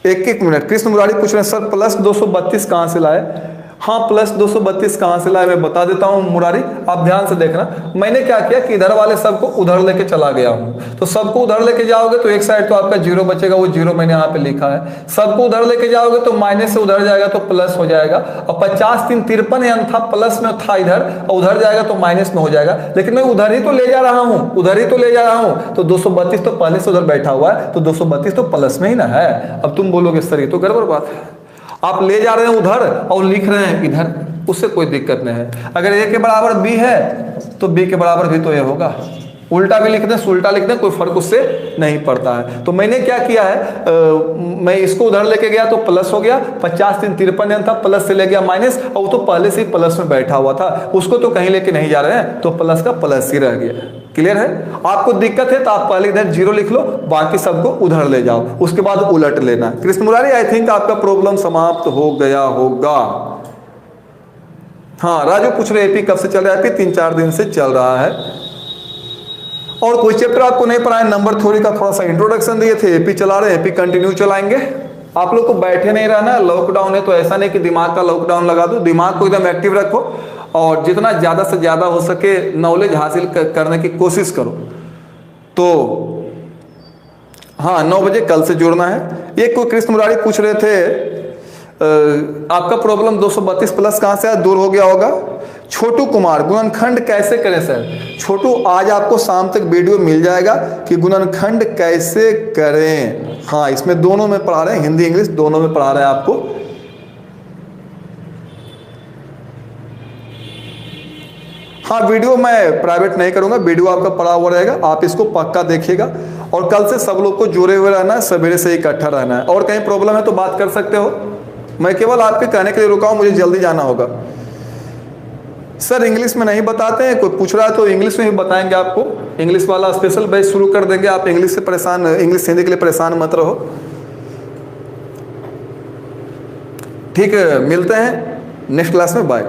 एक मिनट, कृष्ण मुरारी पूछ रहे हैं सर +232 कहां से लाए? हाँ +232 कहां से लाए मैं बता देता हूं मुरारी, आप ध्यान से देखना। मैंने क्या किया कि इधर वाले सबको उधर लेके चला गया हूं। तो सबको उधर लेके जाओगे तो एक साइड तो आपका 0 बचेगा, वो 0 मैंने यहाँ पे लिखा है। सबको उधर लेके जाओगे तो माइनस से उधर जाएगा तो प्लस हो जाएगा। और 50 3 53 था, प्लस में था इधर, और उधर जाएगा तो माइनस में हो जाएगा। लेकिन मैं उधर ही तो ले जा रहा हूँ, उधर ही तो ले जा रहा हूँ। तो 232 तो पहले से उधर बैठा हुआ है, तो 232 तो प्लस में ही ना है। अब तुम बोलोगे सर ये तो गड़बड़ बात है, आप ले जा रहे हैं उधर और लिख रहे हैं इधर, उससे कोई दिक्कत नहीं है। अगर a के बराबर b है तो b के बराबर भी तो ये होगा। उल्टा भी लिख दें, उल्टा लिख दें, कोई फर्क उससे नहीं पड़ता है। तो मैंने क्या किया है, मैं इसको उधर लेके गया तो प्लस हो गया, 50 3 53 था, प्लस से ले गया माइनस, और वो तो पहले से ही प्लस में बैठा हुआ था, उसको तो कहीं लेके नहीं जा रहे हैं, तो प्लस का प्लस ही रह गया। क्लियर है? आपको दिक्कत है तो आप पहले इधर 0 लिख लो, बाकी सबको उधर ले जाओ, उसके बाद उलट लेना। कृष्ण मुरारी आई थिंक आपका प्रॉब्लम समाप्त हो गया होगा। हाँ राजू पूछ रहे एपी कब से चल रहा है? एपी 3-4 दिन से चल रहा है। और कोई चैप्टर आपको नहीं पढ़ाए, नंबर थ्योरी का थोड़ा सा इंट्रोडक्शन दिए थे, एपी चला रहे हैं, एपी कंटिन्यू चलाएंगे। आप लोग को बैठे नहीं रहना, लॉकडाउन है तो ऐसा नहीं कि दिमाग का लॉकडाउन लगा दो, दिमाग को एकदम एक्टिव रखो और जितना ज़्यादा से ज़्यादा हो सके नॉलेज हासिल करने की कोशिश करो। तो हाँ 9 बजे कल से जुड़ना है। एक कोई कृष्ण मुरारी पूछ रहे थे आपका प्रॉब्लम 232 प्लस कहाँ से दूर हो गया होगा। छोटू कुमार, गुणनखंड कैसे करें सर? छोटू आज आपको शाम तक वीडियो मिल जाएगा कि गुणनखंड कैसे करें। हाँ इसमें दोनों में पढ़ा रहे हैं, हिंदी इंग्लिश दोनों में पढ़ा रहे हैं आपको। हाँ वीडियो मैं प्राइवेट नहीं करूंगा, वीडियो आपका पड़ा हुआ रहेगा, आप इसको पक्का देखिएगा। और कल से सब लोग को जुड़े हुए रहना है, सवेरे से इकट्ठा रहना है। और कहीं प्रॉब्लम है तो बात कर सकते हो, मैं केवल आपके कहने के लिए रुका हूं, मुझे जल्दी जाना होगा। सर इंग्लिश में नहीं बताते हैं, कोई पूछ रहा है तो इंग्लिश में ही बताएंगे आपको। इंग्लिश वाला स्पेशल बैच शुरू कर देंगे, आप इंग्लिश से परेशान, इंग्लिश हिंदी के लिए परेशान मत रहो। ठीक है, मिलते हैं नेक्स्ट क्लास में, बाय।